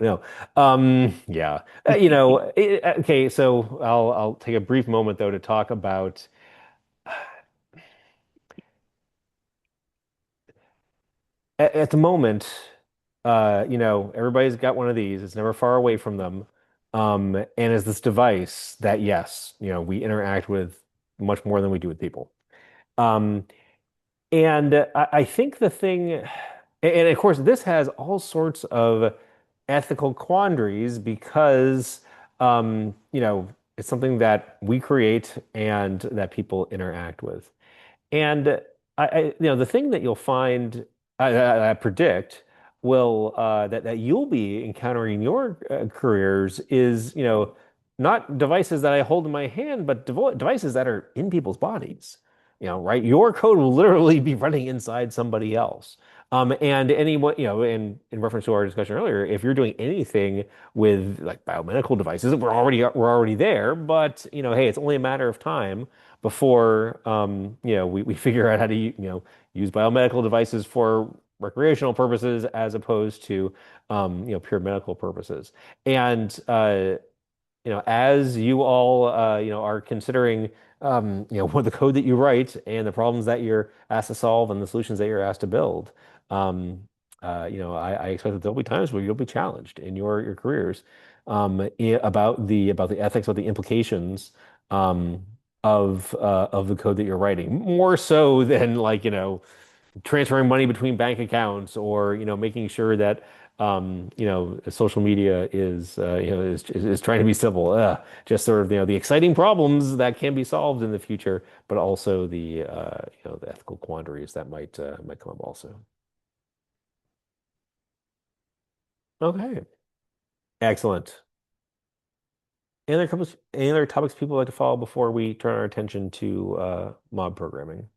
No, yeah, okay. So I'll take a brief moment though to talk about at the moment. Everybody's got one of these. It's never far away from them, and is this device that yes, we interact with much more than we do with people. Um, And I think the thing, and of course, this has all sorts of ethical quandaries because, it's something that we create and that people interact with. And the thing that you'll find, I predict, will that you'll be encountering in your careers is, not devices that I hold in my hand, but devices that are in people's bodies. Right? Your code will literally be running inside somebody else. And anyone, in reference to our discussion earlier, if you're doing anything with like biomedical devices, we're already there. But hey, it's only a matter of time before we figure out how to use biomedical devices for recreational purposes as opposed to pure medical purposes. And as you all are considering what the code that you write and the problems that you're asked to solve and the solutions that you're asked to build, I expect that there'll be times where you'll be challenged in your careers about the ethics, about the implications of the code that you're writing, more so than like transferring money between bank accounts or making sure that social media is trying to be civil. Just sort of the exciting problems that can be solved in the future, but also the ethical quandaries that might come up also. Okay, excellent. Any other topics people like to follow before we turn our attention to mob programming?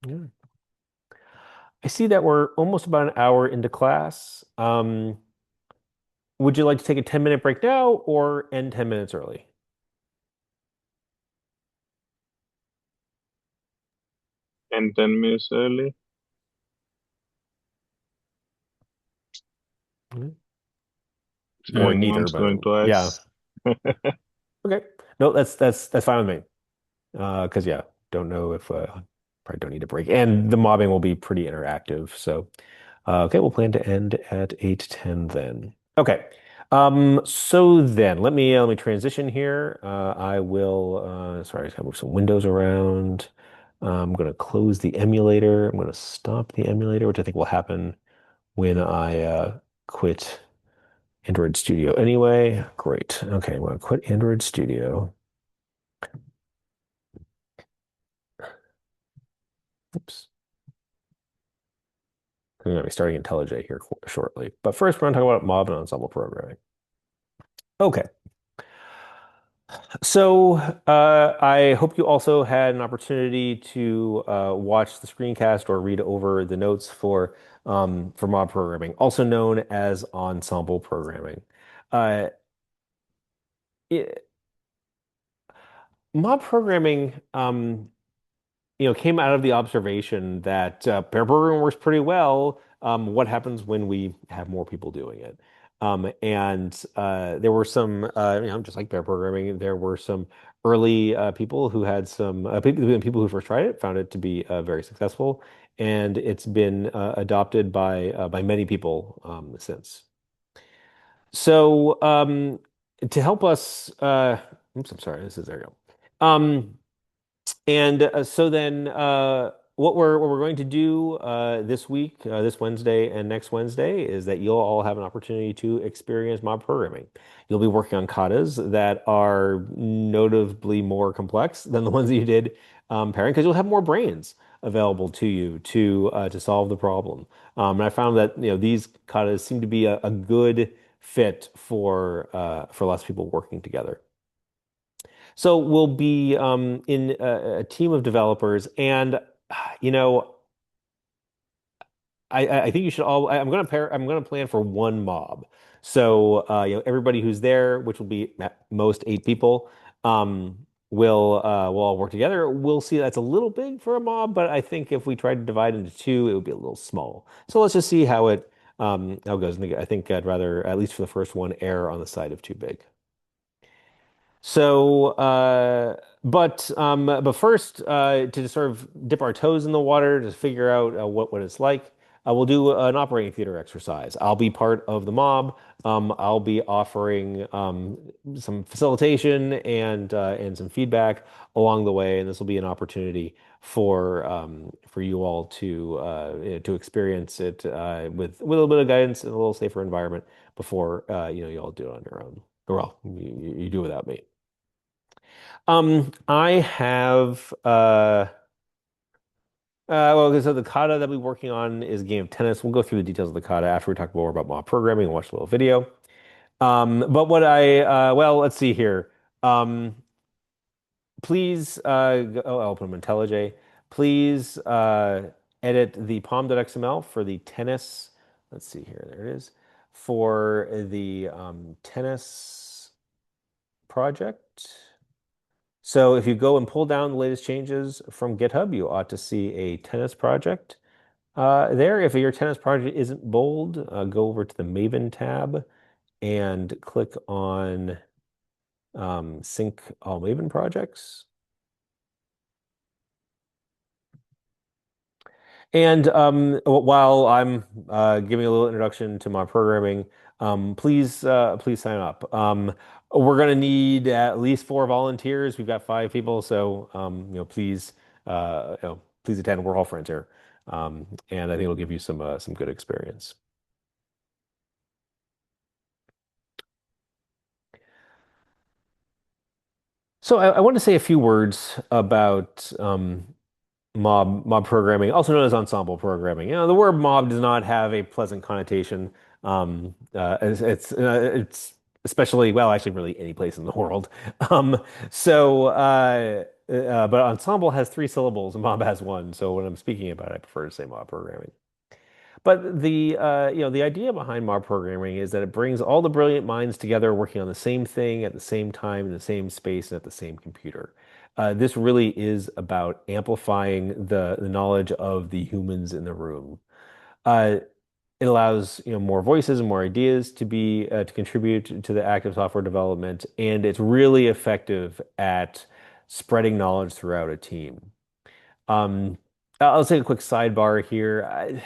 Yeah. I see that we're almost about an hour into class. Would you like to take a 10-minute break now or end 10 minutes early? And 10 minutes early. Mhm. Or Going neither, once, but going yeah. twice. Okay. No, that's fine with me. Because yeah, don't know if probably don't need a break. And the mobbing will be pretty interactive. So okay, we'll plan to end at 8:10 then. Okay. So then let me transition here. I will sorry, I just gotta move some windows around. I'm gonna close the emulator. I'm gonna stop the emulator, which I think will happen when I quit Android Studio anyway. Great. Okay, I'm gonna quit Android Studio. Oops. I'm going to be starting IntelliJ here shortly. But first, we're going to talk about mob and ensemble programming. Okay. So I hope you also had an opportunity to watch the screencast or read over the notes for mob programming, also known as ensemble programming. Uh, it, mob programming, came out of the observation that pair programming works pretty well. What happens when we have more people doing it? And there were some, just like pair programming, there were some early people who had some people who first tried it found it to be very successful, and it's been adopted by many people since. So to help us, oops, I'm sorry, this is there we go. And so then, what we're going to do this week, this Wednesday and next Wednesday, is that you'll all have an opportunity to experience mob programming. You'll be working on katas that are notably more complex than the ones that you did pairing, because you'll have more brains available to you to solve the problem. And I found that these katas seem to be a good fit for lots of people working together. So we'll be in a team of developers, and you know, I think you should all. I'm going to pair. I'm going to plan for one mob. So everybody who's there, which will be at most 8 people, will all work together. We'll see. That's a little big for a mob, but I think if we tried to divide into two, it would be a little small. So let's just see how it goes. I think I'd rather, at least for the first one, err on the side of too big. So, but first, to sort of dip our toes in the water to figure out what it's like, we'll do an operating theater exercise. I'll be part of the mob. I'll be offering some facilitation and some feedback along the way, and this will be an opportunity for you all to experience it with a little bit of guidance and a little safer environment before you all do it on your own. Or well, you do without me. I have well, okay, so the kata that we're working on is a game of tennis. We'll go through the details of the kata after we talk more about mob programming and watch a little video. But what well, let's see here. Um, please I'll open them in IntelliJ. Please edit the pom.xml for the tennis. Let's see here. There it is. For the tennis project. So if you go and pull down the latest changes from GitHub, you ought to see a tennis project there. If your tennis project isn't bold, go over to the Maven tab and click on Sync All Maven Projects. And while I'm giving a little introduction to my programming, please sign up. We're going to need at least 4 volunteers. We've got 5 people, so please attend. We're all friends here, and I think it'll give you some good experience. So I want to say a few words about mob programming, also known as ensemble programming. The word mob does not have a pleasant connotation. It's especially, well, actually, really any place in the world. Um, but ensemble has 3 syllables and mob has one. So when I'm speaking about it, I prefer to say mob programming. But the idea behind mob programming is that it brings all the brilliant minds together working on the same thing at the same time in the same space and at the same computer. This really is about amplifying the knowledge of the humans in the room. Uh, it allows more voices and more ideas to contribute to the active software development, and it's really effective at spreading knowledge throughout a team. Um, I'll take a quick sidebar here.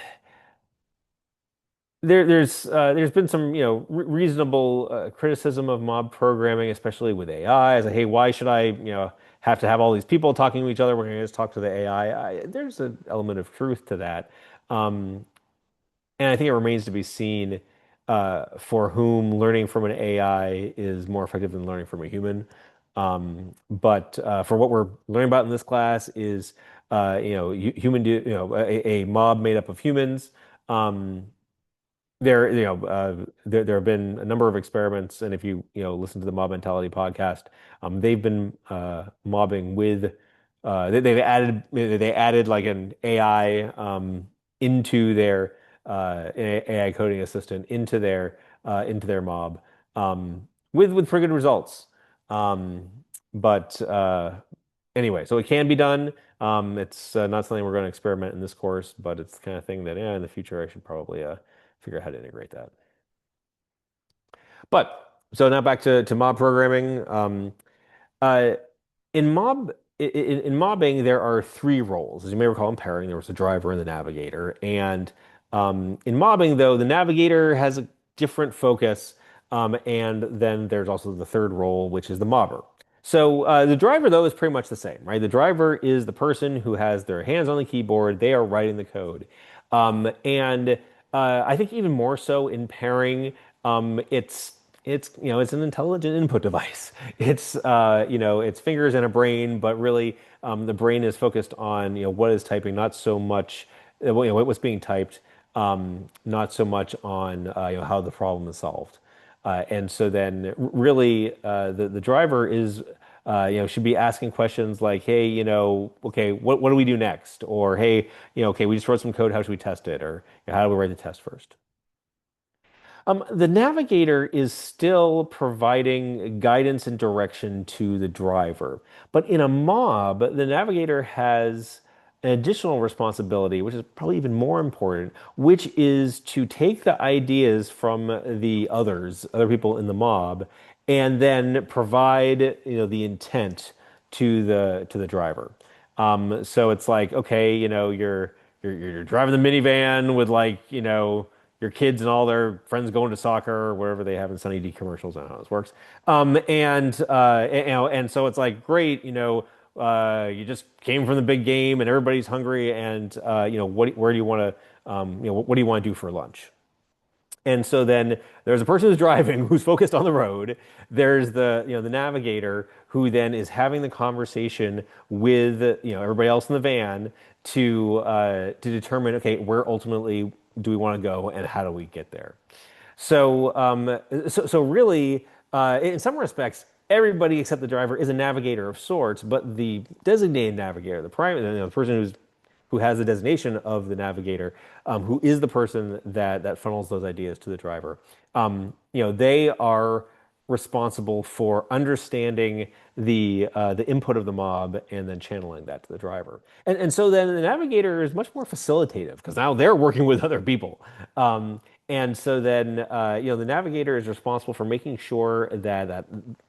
There's been some reasonable criticism of mob programming, especially with AI. As like, hey, why should I have to have all these people talking to each other? We're going to just talk to the AI. There's an element of truth to that, um, and I think it remains to be seen for whom learning from an AI is more effective than learning from a human. But for what we're learning about in this class is a mob made up of humans. Um, there have been a number of experiments, and if you listen to the Mob Mentality podcast, they've been mobbing with they added like an AI into their AI coding assistant into their mob with pretty good results. Um, But anyway, so it can be done. It's not something we're going to experiment in this course, but it's the kind of thing that, yeah, in the future I should probably figure out how to integrate that. But so now back to mob programming. Uh, in mobbing, there are three roles. As you may recall in pairing, there was the driver and the navigator. And in mobbing, though, the navigator has a different focus. And then there's also the third role, which is the mobber. So the driver, though, is pretty much the same, right? The driver is the person who has their hands on the keyboard. They are writing the code. And I think even more so in pairing, it's an intelligent input device. It's it's fingers and a brain, but really the brain is focused on what is typing, not so much what's being typed, not so much on how the problem is solved. And so then really the driver is should be asking questions like, hey, okay, what do we do next? Or hey, okay, we just wrote some code, how should we test it? Or how do we write the test first? The navigator is still providing guidance and direction to the driver. But in a mob, the navigator has an additional responsibility, which is probably even more important, which is to take the ideas from the other people in the mob, and then provide, the intent to the driver. So it's like, okay, you're driving the minivan with like, your kids and all their friends going to soccer or wherever they have in Sunny D commercials. I don't know how this works. And so it's like, great, you just came from the big game and everybody's hungry and where do you want to what do you want to do for lunch? And so then there's a person who's driving who's focused on the road. There's the navigator who then is having the conversation with everybody else in the van to determine, okay, where ultimately do we want to go and how do we get there? So really, in some respects, everybody except the driver is a navigator of sorts, but the designated navigator, the person who has the designation of the navigator, who is the person that funnels those ideas to the driver. They are responsible for understanding the input of the mob and then channeling that to the driver. And so then the navigator is much more facilitative because now they're working with other people. And so then the navigator is responsible for making sure that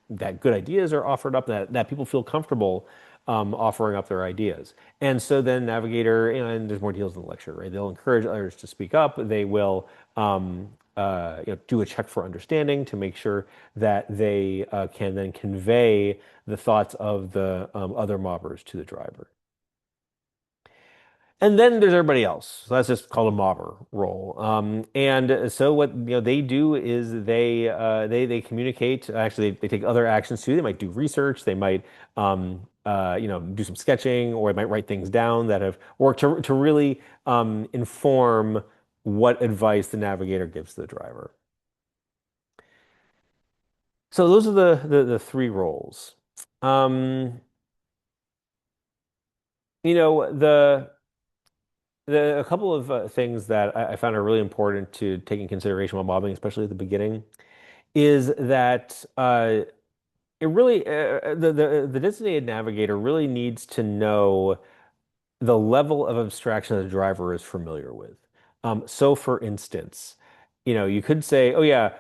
good ideas are offered up, that people feel comfortable offering up their ideas. And so then navigator, and there's more deals in the lecture, right? They'll encourage others to speak up. They will do a check for understanding to make sure that they can then convey the thoughts of the other mobbers to the driver. And then there's everybody else. So that's just called a mobber role. And so what they do is they communicate. Actually, they take other actions too. They might do research. They might do some sketching, or they might write things down that have worked to really inform what advice the navigator gives to the driver. So those are the three roles. Um, you know the a couple of things that I found are really important to take in consideration while mobbing, especially at the beginning, is that it really the designated navigator really needs to know the level of abstraction the driver is familiar with. So, for instance, you could say, "Oh yeah,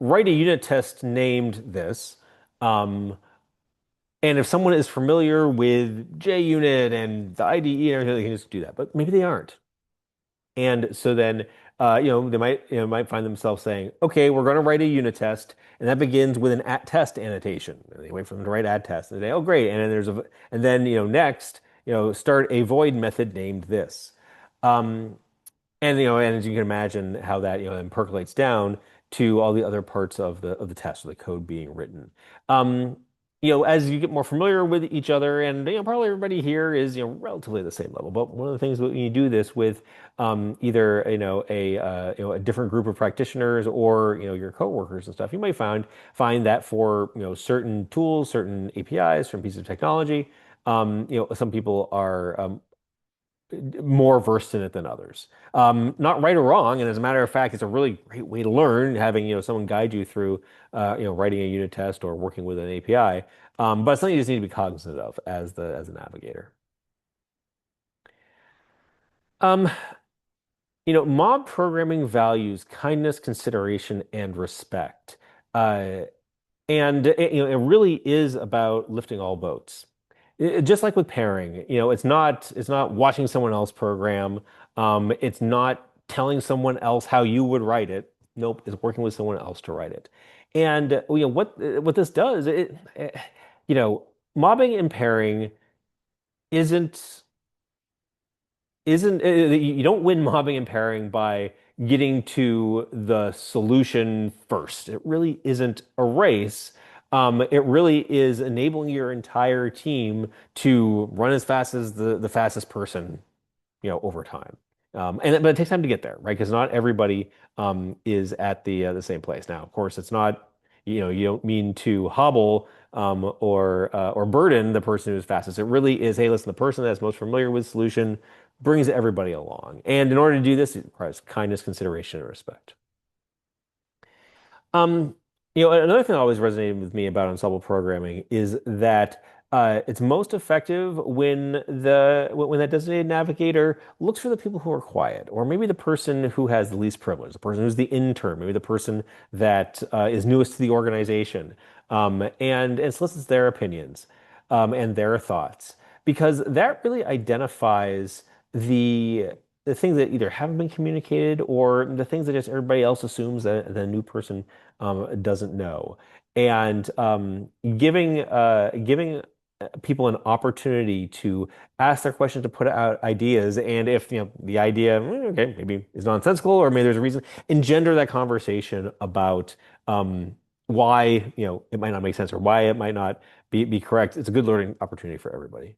write a unit test named this." Um, and if someone is familiar with JUnit and the IDE and everything, they can just do that. But maybe they aren't. And so then, they might find themselves saying, okay, we're going to write a unit test, and that begins with an at test annotation. And they wait for them to write at test, and they say, oh, great. And then next, start a void method named this. Um, and as you can imagine, how that then percolates down to all the other parts of the test, or the code being written. Um, as you get more familiar with each other, and probably everybody here is relatively at the same level. But one of the things when you do this with either a different group of practitioners or your coworkers and stuff, you might find that for certain tools, certain APIs, certain pieces of technology, some people are more versed in it than others. Not right or wrong, and as a matter of fact, it's a really great way to learn, having someone guide you through writing a unit test or working with an API. But it's something you just need to be cognizant of as a navigator. Um, Mob programming values kindness, consideration, and respect. Uh, and it really is about lifting all boats. Just like with pairing, it's not watching someone else program. It's not telling someone else how you would write it. Nope, it's working with someone else to write it. And what this does, you know, mobbing and pairing isn't you don't win mobbing and pairing by getting to the solution first. It really isn't a race. It really is enabling your entire team to run as fast as the fastest person, over time. But it takes time to get there, right? Because not everybody is at the same place. Now, of course, it's not, you don't mean to hobble or burden the person who's fastest. It really is, hey, listen, the person that's most familiar with the solution brings everybody along. And in order to do this, it requires kindness, consideration, and respect. Um, Another thing that always resonated with me about ensemble programming is that it's most effective when that designated navigator looks for the people who are quiet, or maybe the person who has the least privilege, the person who's the intern, maybe the person that is newest to the organization, and solicits their opinions and their thoughts, because that really identifies the the things that either haven't been communicated or the things that just everybody else assumes that the new person doesn't know. And giving people an opportunity to ask their questions, to put out ideas, and if the idea, okay, maybe is nonsensical, or maybe there's a reason, engender that conversation about why it might not make sense or why it might not be correct. It's a good learning opportunity for everybody.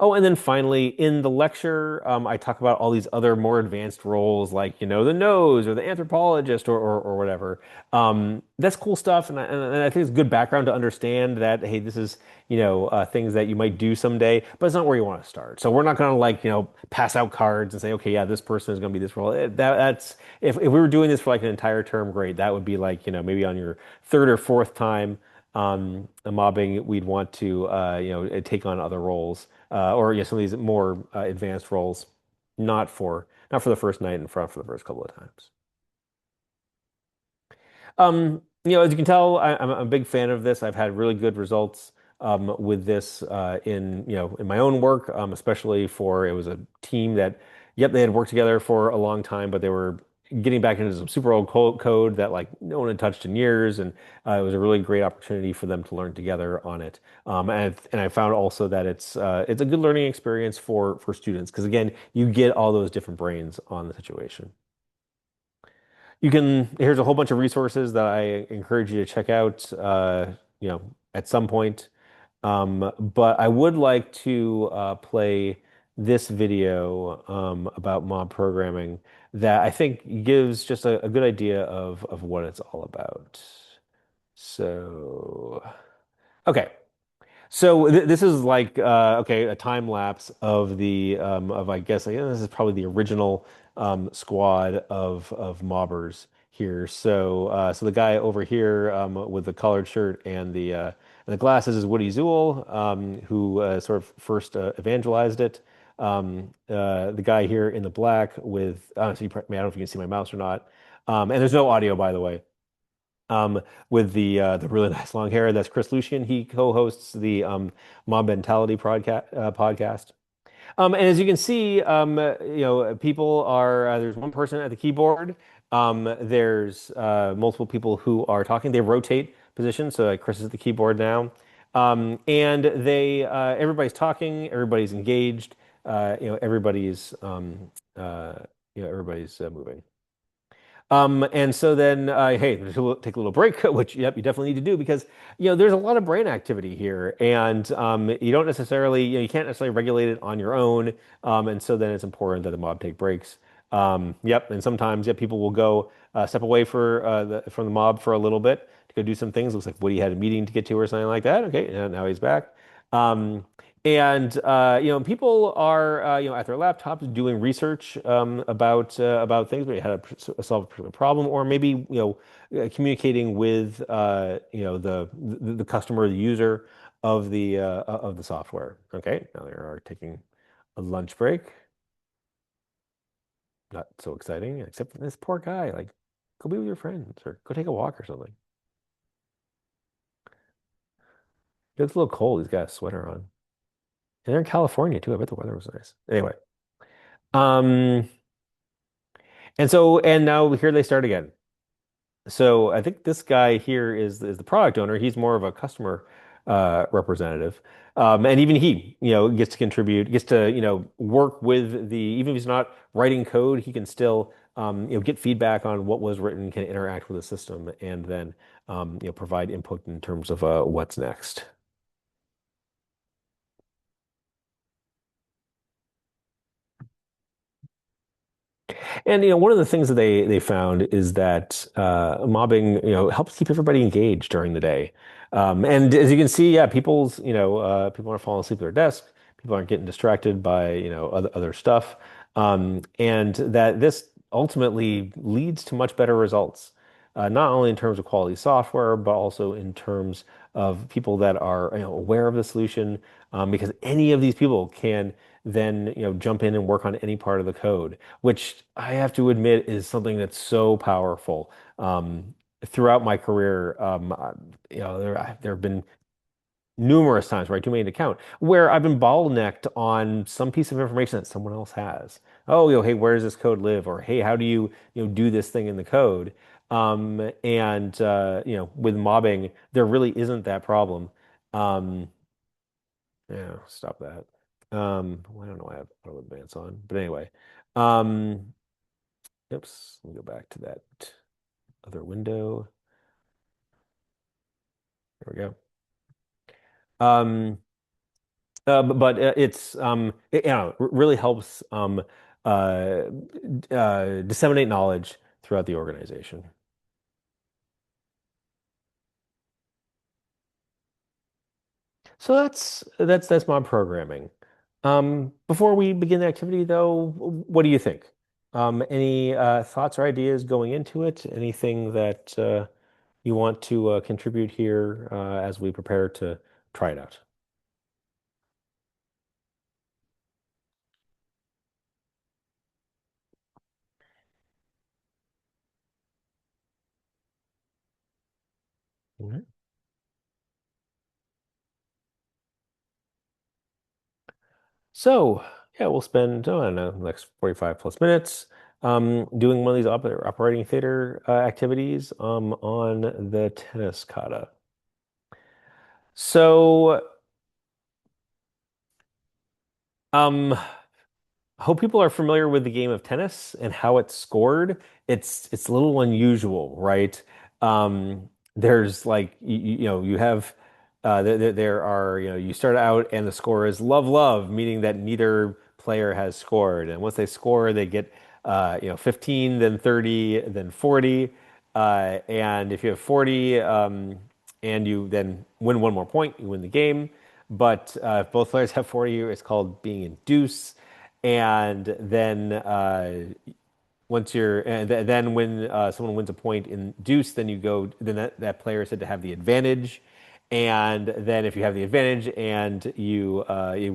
Oh, and then finally, in the lecture, I talk about all these other more advanced roles, like the nose or the anthropologist or whatever. That's cool stuff, and I think it's good background to understand that, hey, this is things that you might do someday, but it's not where you want to start. So we're not going to pass out cards and say, okay, yeah, this person is going to be this role. That's if we were doing this for like an entire term, great. That would be like maybe on your third or fourth time mobbing, we'd want to take on other roles or some of these more advanced roles, not for the first night and for the first couple of times. As you can tell, I'm a big fan of this. I've had really good results with this in my own work, especially for it was a team that, yep, they had worked together for a long time, but they were getting back into some super old code that like no one had touched in years, and it was a really great opportunity for them to learn together on it. And I found also that it's a good learning experience for students because again, you get all those different brains on the situation. Here's a whole bunch of resources that I encourage you to check out, at some point. But I would like to play this video about mob programming that I think gives just a good idea of what it's all about. So, okay. So this is like okay, a time lapse of the of I guess this is probably the original squad of mobbers here. So the guy over here with the collared shirt and the glasses is Woody Zool, who sort of first evangelized it. The guy here in the black with I don't know if you can see my mouse or not. And there's no audio, by the way, with the really nice long hair. That's Chris Lucian. He co-hosts the Mob Mentality podcast. And as you can see, people are there's one person at the keyboard. There's multiple people who are talking. They rotate positions, so Chris is at the keyboard now, and everybody's talking, everybody's engaged, everybody's moving. And so then, hey, take a little break, which yep, you definitely need to do because there's a lot of brain activity here, and you don't necessarily, you can't necessarily regulate it on your own, and so then it's important that the mob take breaks. Yep, and sometimes people will go step away from the mob for a little bit to go do some things. Looks like Woody had a meeting to get to or something like that. Okay, and now he's back. And people are at their laptops doing research about things, maybe how to solve a particular problem, or maybe communicating with the customer, the user of the software. Okay, now they are taking a lunch break. Not so exciting, except for this poor guy. Like, go be with your friends or go take a walk or something. It's a little cold. He's got a sweater on. And they're in California too. I bet the weather was nice. Anyway. Um, and now here they start again. So I think this guy here is the product owner. He's more of a customer representative. And even he, gets to contribute, gets to, work with even if he's not writing code, he can still, get feedback on what was written, can interact with the system, and then, provide input in terms of what's next. And one of the things that they found is that mobbing helps keep everybody engaged during the day. And as you can see, yeah, people aren't falling asleep at their desk. People aren't getting distracted by other stuff, and that this ultimately leads to much better results, not only in terms of quality software, but also in terms of people that are aware of the solution, because any of these people can then jump in and work on any part of the code, which I have to admit is something that's so powerful. Throughout my career, there have been numerous times where I too many to count, where I've been bottlenecked on some piece of information that someone else has. Oh, hey, where does this code live? Or hey, how do do this thing in the code? And with mobbing, there really isn't that problem. Um, yeah, stop that. Well, I don't know why I have auto advance on, but anyway. Um, oops, let me go back to that other window. There we go. Um, but it's really helps uh, disseminate knowledge throughout the organization. So that's mob programming. Before we begin the activity, though, what do you think? Any thoughts or ideas going into it? Anything that you want to contribute here as we prepare to try it out? Mhm. So, yeah, we'll spend, I don't know, the next 45 plus minutes doing one of these operating theater activities on the tennis kata. So, um, hope people are familiar with the game of tennis and how it's scored. It's a little unusual, right? There's like you have there are you start out and the score is love love, meaning that neither player has scored, and once they score, they get 15, then 30, then 40, and if you have 40 and you then win one more point, you win the game. But if both players have 40, it's called being in deuce. And then once you're and then when someone wins a point in deuce, then that player is said to have the advantage. And then if you have the advantage and you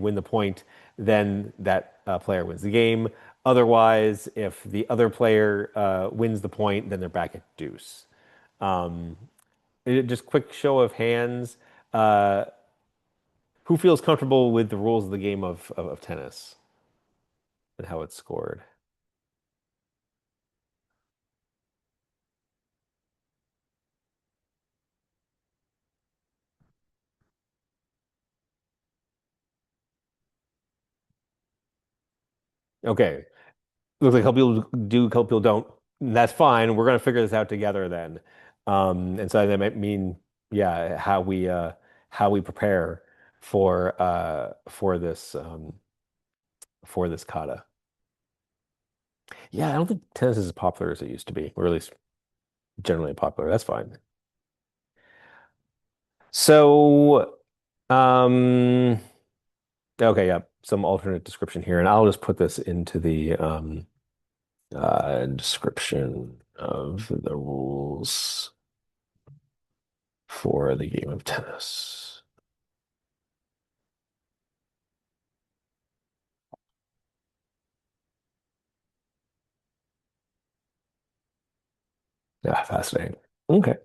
win the point, then that player wins the game. Otherwise, if the other player wins the point, then they're back at deuce. Um, just quick show of hands. Uh, who feels comfortable with the rules of the game of tennis and how it's scored? Okay. Looks like a couple people do, a couple people don't. That's fine. We're gonna figure this out together then. And so that might mean, yeah, how we prepare for this kata. Yeah, I don't think tennis is as popular as it used to be, or at least generally popular. That's fine. So, um, Okay, yeah, some alternate description here, and I'll just put this into the description of the rules for the game of tennis. Yeah, fascinating. Okay.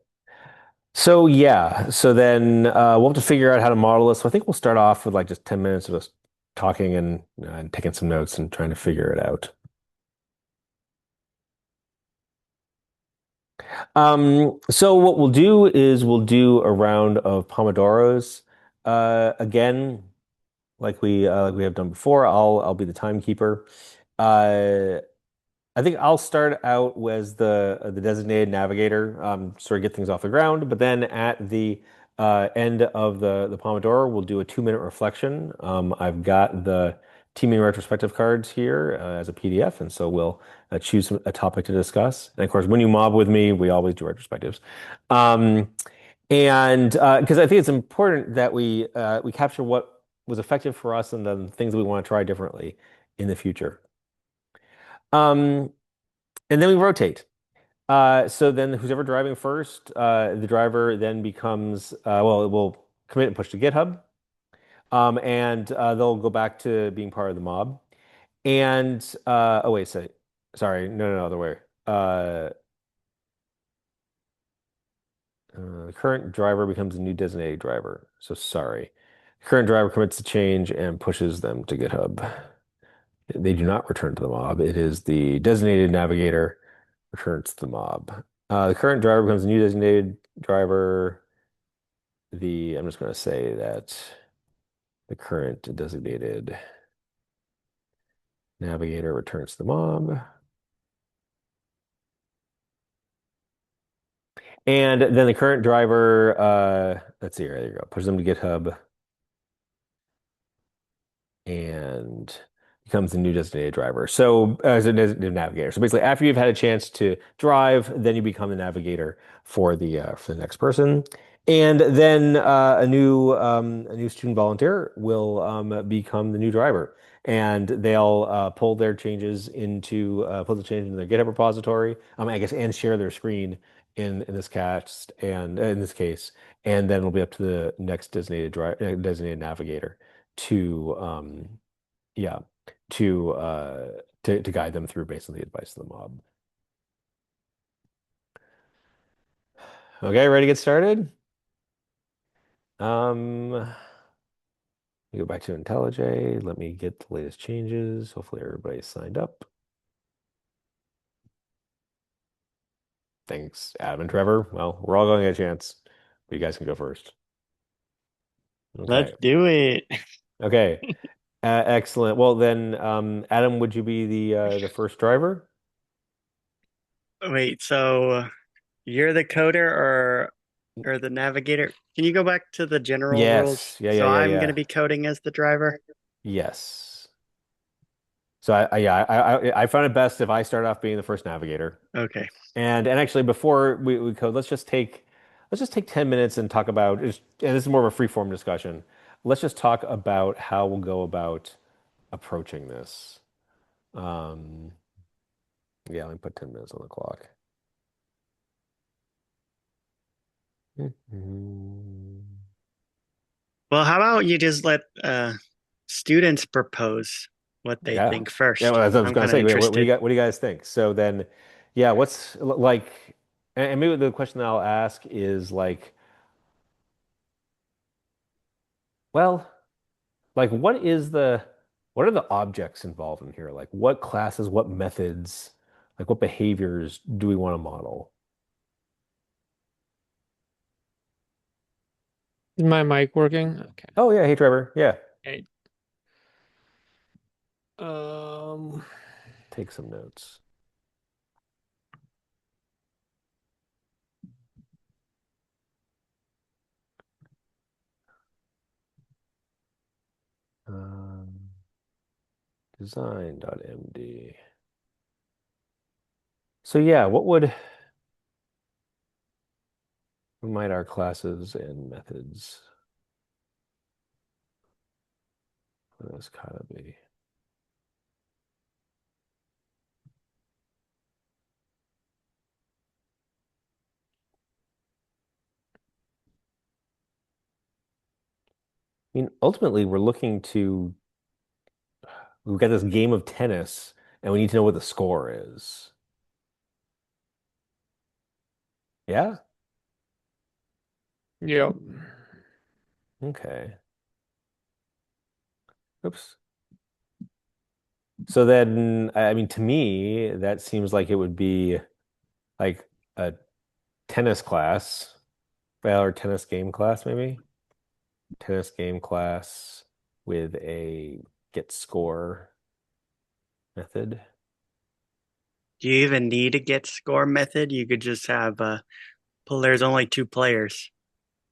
So yeah, so then we'll have to figure out how to model this. So I think we'll start off with like just 10 minutes of us talking and taking some notes and trying to figure it out. So what we'll do is we'll do a round of Pomodoros. Again, like we have done before, I'll be the timekeeper. Uh, I think I'll start out as the designated navigator, sort of get things off the ground. But then at the end of the Pomodoro, we'll do a 2 minute reflection. I've got the teaming retrospective cards here as a PDF, and so we'll choose a topic to discuss. And of course, when you mob with me, we always do retrospectives. Um, and because I think it's important that we capture what was effective for us and then things that we want to try differently in the future. Um, and then we rotate. So then who's ever driving first, the driver then becomes, well, it will commit and push to GitHub. And they'll go back to being part of the mob. And, oh, wait, sorry, no, other way. The current driver becomes a new designated driver. So sorry. The current driver commits the change and pushes them to GitHub. They do not return to the mob. It is the designated navigator returns to the mob. The current driver becomes a new designated driver. I'm just going to say that the current designated navigator returns to the mob. And then the current driver, let's see here, there you go, pushes them to GitHub and becomes the new designated driver. So as a designated navigator. So basically, after you've had a chance to drive, then you become the navigator for the next person. And then a new student volunteer will become the new driver, and they'll pull the change into their GitHub repository. I guess and share their screen in this cast and in this case, and then it'll be up to the next designated navigator to yeah to guide them through based on the advice of the mob. Okay, ready to get started? Let me go back to IntelliJ. Let me get the latest changes. Hopefully everybody's signed up. Thanks, Adam and Trevor. Well, we're all going to get a chance, but you guys can go first. Let's Okay. do it. Okay. Excellent. Well, then, Adam, would you be the first driver? Wait, so you're the coder or the navigator? Can you go back to the general rules? Yes. Yeah, yeah, So yeah, I'm going yeah. to be coding as the driver. Yes. So I found it best if I start off being the first navigator. Okay. And actually, before we code, let's just take 10 minutes and talk about and this is more of a free form discussion. Let's just talk about how we'll go about approaching this. Um, yeah, let me put 10 minutes on the clock. Mhm. Well, how about you just let students propose what they Yeah. think first? Yeah, well, that's what I was I'm gonna kind of say. interested. What do you guys think? So then, yeah, what's like, and maybe the question that I'll ask is like, well, like what are the objects involved in here? Like what classes, what methods, like what behaviors do we want to model? Is my mic working? Okay. Oh yeah, hey Trevor. Yeah, Hey. Um, take some notes. Um, design.md. So yeah, what might our classes and methods This gotta be. I mean, ultimately, we're looking to. We've got this game of tennis, and we need to know what the score is. Yeah? Yep. Okay. Oops. So then, I mean, to me, that seems like it would be like a tennis class, well, or tennis game class, maybe. Tennis game class with a get score method. Do you even need a get score method? You could just have there's only two players,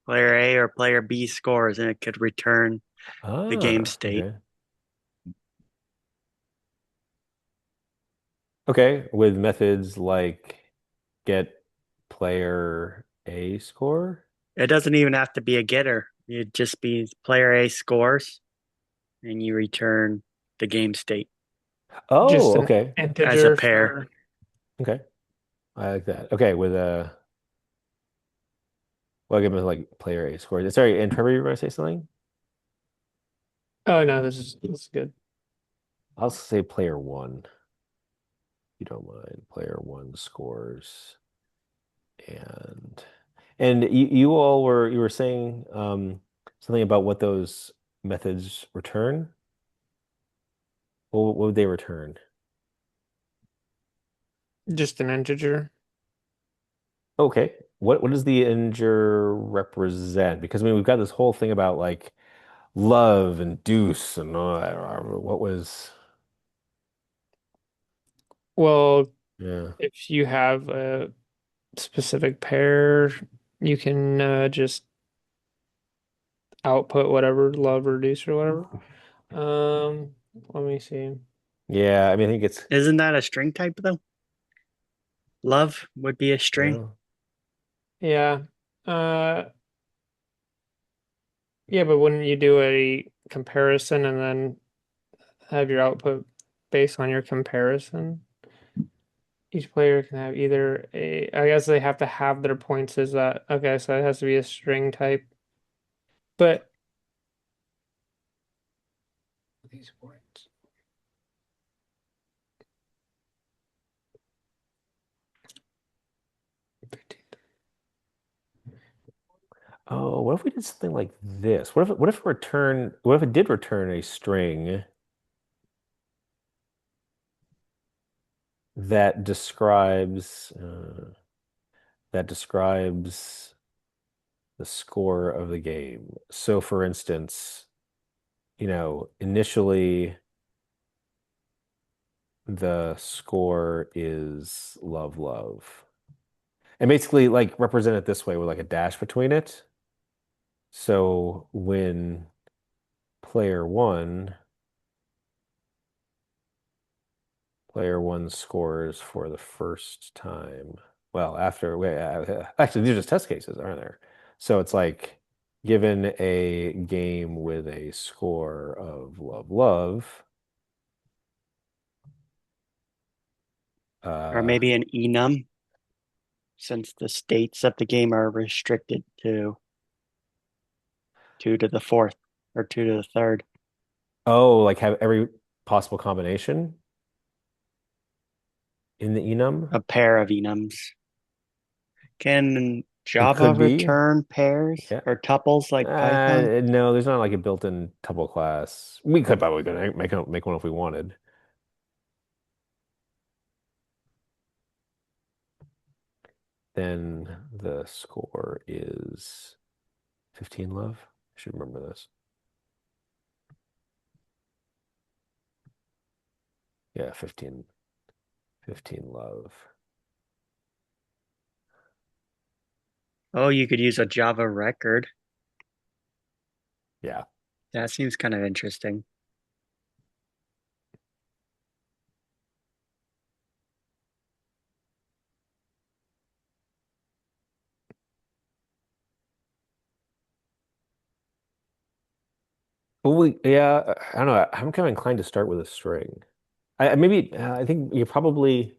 player A or player B scores, and it could return the game Ah, state. okay. Okay, with methods like get player A score. It doesn't even have to be a getter. It'd just be player A scores, and you return the game state Just Oh, an okay. as a integer pair. for. Okay. I like that. Okay, with well, I'll give them like player A score. Sorry, and Trevor, you were going to say something? Oh no, this is good. I'll say player one, if you don't mind. Player one scores. And you all were saying something about what those methods return. What would they return? Just an integer. Okay. What does the integer represent? Because I mean we've got this whole thing about like love and deuce and what was Well, yeah. if you have a specific pair, you can just output whatever love reduce or whatever. Let me see. Yeah, I mean I think it's Isn't that a string type though? Love would be a string. well, Yeah. Uh, yeah, but wouldn't you do a comparison and then have your output based on your comparison? Each player can have either I guess they have to have their points as that. Okay, so it has to be a string type. But these points. oh, what if we did something like this? What if it did return a string that describes the score of the game. So for instance, initially the score is love, love. And basically like represent it this way with like a dash between it. So when player one player one scores for the first time, well, after actually these are just test cases, aren't there? So it's like given a game with a score of love, love, Or maybe an enum, since the states of the game are restricted to 2 to the 4th or 2 to the 3rd. oh, like have every possible combination in the enum? A pair of enums. Can It Java could be. return pairs Yeah. or tuples like Python? No, there's not like a built-in tuple class. We could probably gonna make one if we wanted. Then the score is 15 love. I should remember this. Yeah, 15 love. Oh, you could use a Java record. Yeah. That seems kind of interesting. Well, yeah, I don't know. I'm kind of inclined to start with a string. Maybe I think you probably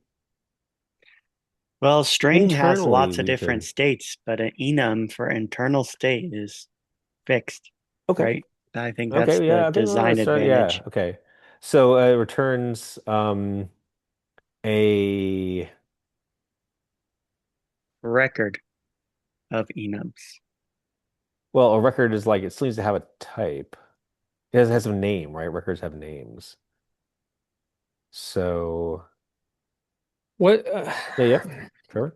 Well, string has internally lots of we different could. states, but an enum for internal state is fixed, Okay. right? I think that's Okay. the Yeah. Okay. Well, design let's start. Yeah. advantage. Okay. So it returns a Record of enums. well, a record is like it still needs to have a type. It has a name, right? Records have names. So What? yeah, yeah. Sure.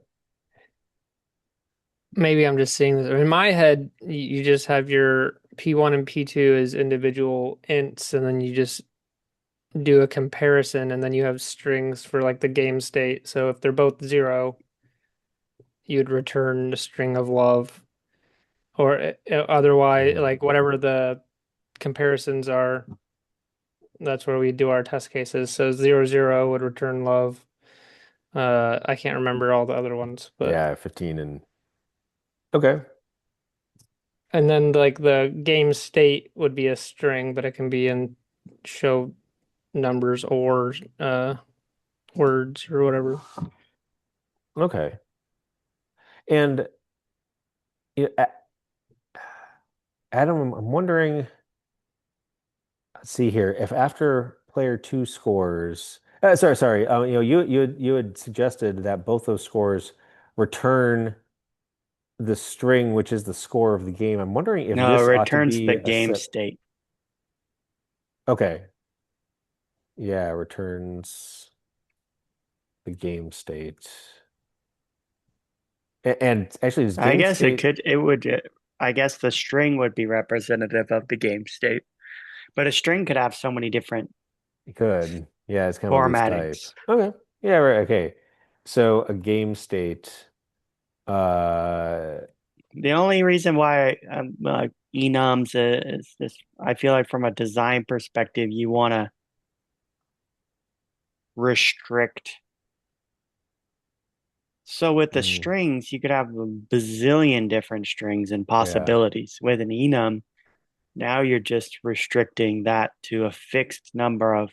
Maybe I'm just seeing this. In my head, you just have your P1 and P2 as individual ints, and then you just do a comparison, and then you have strings for like the game state. So if they're both 0, you'd return a string of love, or otherwise, Mhm. like whatever the comparisons are, that's where we do our test cases. So 0, 0 would return love. I can't remember all the other ones, but Yeah, 15 and okay. and then like the game state would be a string, but it can be in show numbers or words or whatever. Okay. And you know, Adam, I'm wondering, let's see here, if after player two scores, sorry, you had suggested that both those scores return the string, which is the score of the game. I'm wondering if No, it this ought to returns be the a game set. state. Okay, yeah, returns the game state. And actually, is I game guess state it would, I guess the string would be representative of the game state, but a string could have so many different good? Yeah, it's kind of a loose type. formattings. Okay, yeah, right. Okay, so a game state. Uh, The only reason why enums is this, I feel like from a design perspective, you want to restrict. So with the mm, strings, you could have a bazillion different strings and yeah. possibilities. With an enum, now you're just restricting that to a fixed number of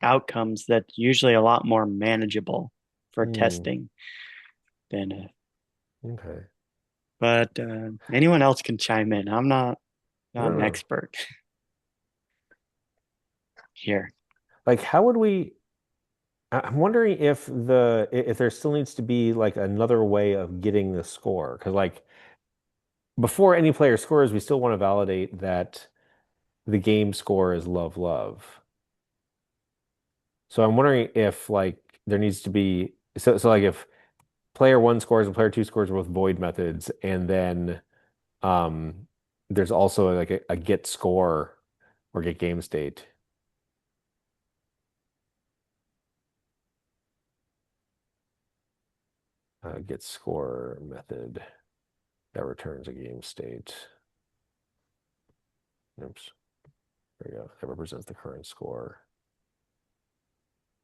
outcomes that's usually a lot more manageable for Mm, testing than okay. but anyone else can chime in. I'm I not don't an know. expert here. Like, how would we? I'm wondering if there still needs to be like another way of getting the score. Because like before any player scores, we still want to validate that the game score is love love. So I'm wondering if like there needs to be so like if player one scores and player two scores are both void methods, and then um there's also like a get score or get game state. Get score method that returns a game state. Oops, there you go. That represents the current score.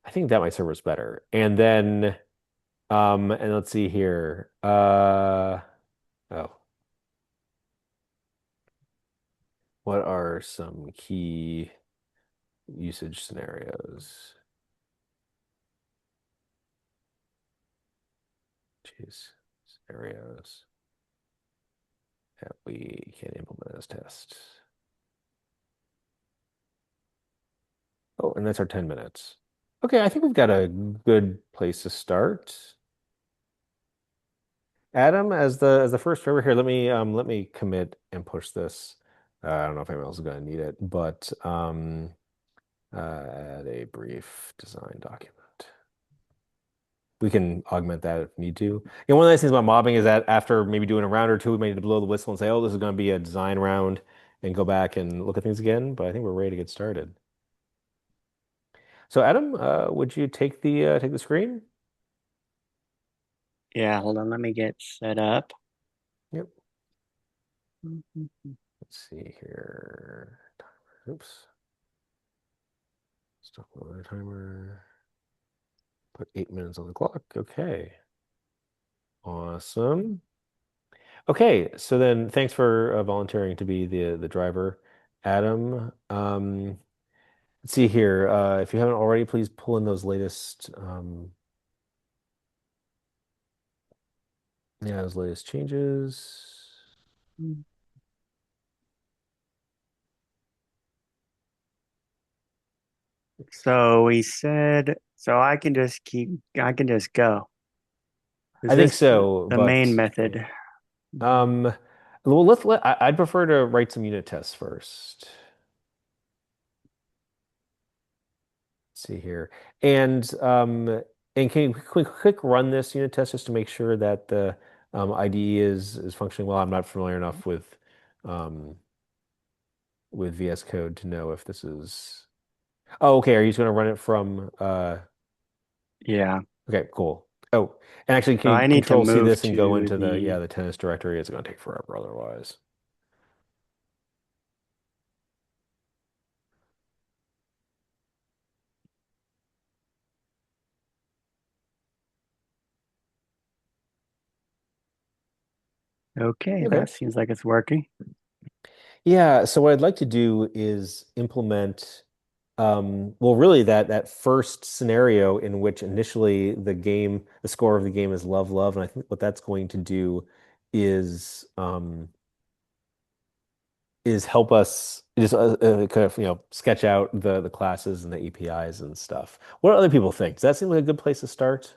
I think that might serve us better. And let's see here. Oh, what are some key usage scenarios? Jeez, scenarios that we can implement as tests. Oh, and that's our 10 minutes. Okay, I think we've got a good place to start. Adam, as the first server here, let me commit and push this. I don't know if anyone else is going to need it, but add a brief design document. We can augment that if need to. You know, one of the nice things about mobbing is that after maybe doing a round or two, we may need to blow the whistle and say, "Oh, this is going to be a design round," and go back and look at things again. But I think we're ready to get started. So, Adam, would you take the screen? Yeah, hold on, let me get set up. Yep. Let's see here. Oops. Stop the timer. Put 8 minutes on the clock. Okay. Awesome. Okay, so then thanks for volunteering to be the driver. Adam. Let's see here. If you haven't already, please pull in those latest yeah, those latest changes. So we said, so I can just go. Is I think this so, the main but method? um well I'd prefer to write some unit tests first. Let's see here. And can you quick run this unit test just to make sure that the IDE is functioning well? I'm not familiar enough um, with VS Code to know if this is. Oh, okay. Are you just going to run it from? Yeah. Okay, cool. Oh, and actually, So can you I need to Control C move this and go to into the, the tennis directory? It's going to take forever otherwise. okay, Okay. that seems like it's working. Yeah, so what I'd like to do is implement, well, really that first scenario in which initially the score of the game is love, love, and I think what that's going to do is help us just kind of sketch out the classes and the APIs and stuff. What do other people think? Does that seem like a good place to start?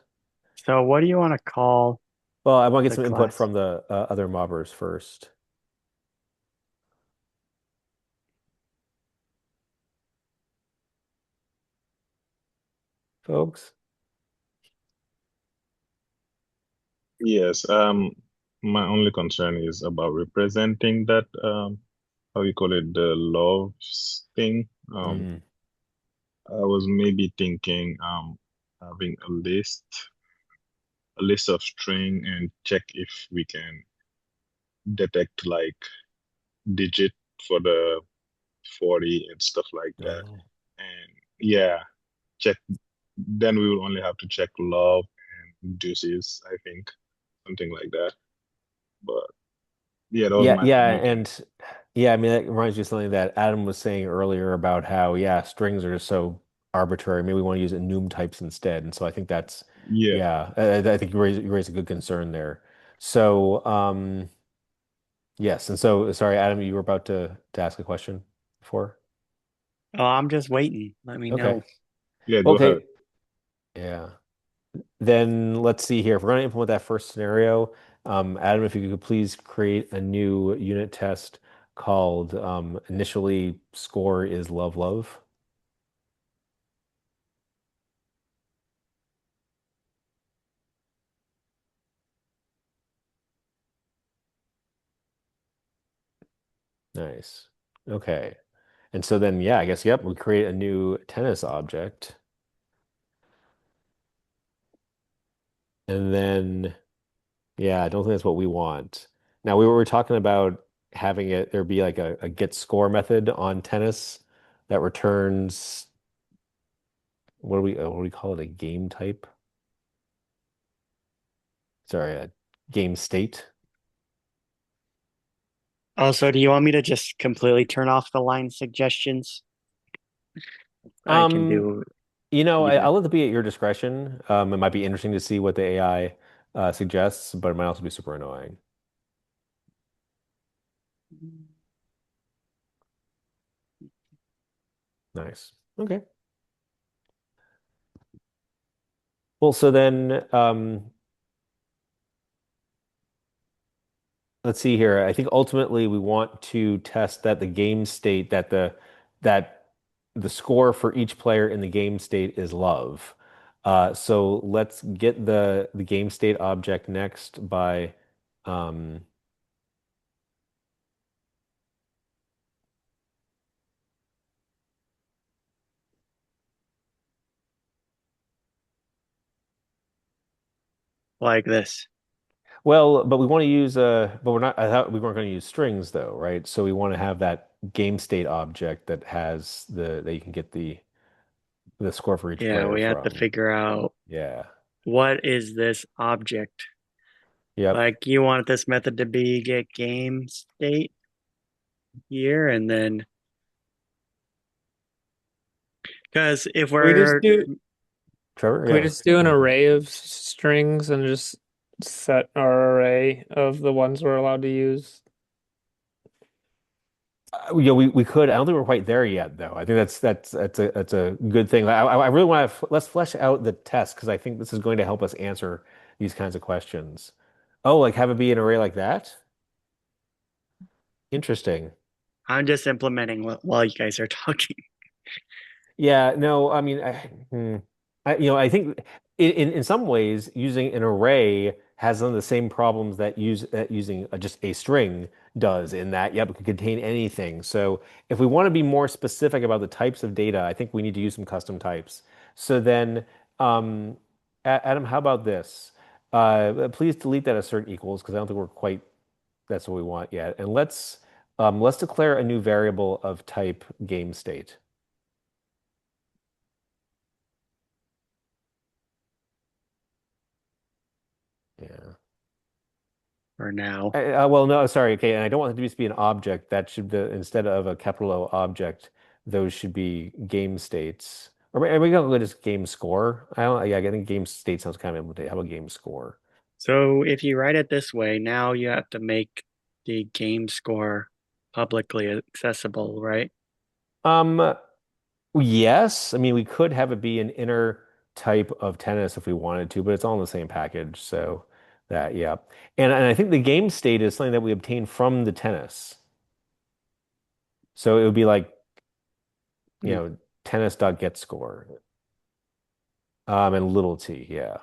So what do you want to call Well, I want to get the some input class? from the other mobbers first, folks. Yes. My only concern is about representing that how you call it, the love thing. Mm. I was maybe thinking having a list of string and check if we can detect like digit for the 40 and stuff like that. Oh. And yeah, check then we will only have to check love and deuces, I think, something like that. But yeah, that was Yeah, my yeah, only thing. and yeah, I mean that reminds me of something that Adam was saying earlier about how yeah, strings are just so arbitrary. Maybe we want to use enum types instead. And so I think that's Yeah. yeah, I think you raise a good concern there. So yes, and so sorry, Adam, you were about to ask a question before. Oh, I'm just waiting. Let me Okay. know. Yeah, go Okay. ahead. Yeah. Then let's see here. If we're going to implement that first scenario, Adam, if you could please create a new unit test called initially score is love love. Nice. Okay. And so then, yeah, I guess, yep, we create a new tennis object. And then, yeah, I don't think that's what we want. Now, we were talking about having there be like a get score method on tennis that returns, what do we call it? A game type? Sorry, a game state. Also, do you want me to just completely turn off the line suggestions? I can Um, do I'll either. let it be at your discretion. It might be interesting to see what the AI suggests, but it might also be super annoying. Nice. Okay. Well, so then let's see here. I think ultimately we want to test that the game state that the score for each player in the game state is love. So let's get the game state object next by um, Like this. well, but we want to use but we're not I thought we weren't going to use strings though, right? So we want to have that game state object that has that you can get the score for each Yeah, player we have to from. figure out Yeah. what is this object. Yep. Like you want this method to be get game state here, and then Because if We just do Trevor, Can we yeah. just do an array of strings and just set our array of the ones we're allowed to use? Yeah, we could. I don't think we're quite there yet, though. I think that's a good thing. I really want to let's flesh out the test because I think this is going to help us answer these kinds of questions. Oh, like have it be an array like that? Interesting. I'm just implementing while you guys are talking. Yeah, no, I mean, I think in some ways using an array has some of the same problems that using just a string does in that, yep, it could contain anything. So if we want to be more specific about the types of data, I think we need to use some custom types. So then, Adam, how about this? Please delete that assert equals because I don't think we're quite that's what we want yet. And let's declare a new variable of type game state. Yeah. For now. Well, no, sorry. Okay, and I don't want it to just be an object. That should be, instead of a capital O object, those should be game states. Or are we gonna go just game score? I don't. Yeah, I think game state sounds kind of implemented. How about game score? So if you write it this way, now you have to make the game score publicly accessible, right? Um, yes. I mean, we could have it be an inner type of tennis if we wanted to, but it's all in the same package. So that, yeah. And I think the game state is something that we obtain from the tennis. So it would be like, you Hmm. know, tennis.getScore. And little t, yeah.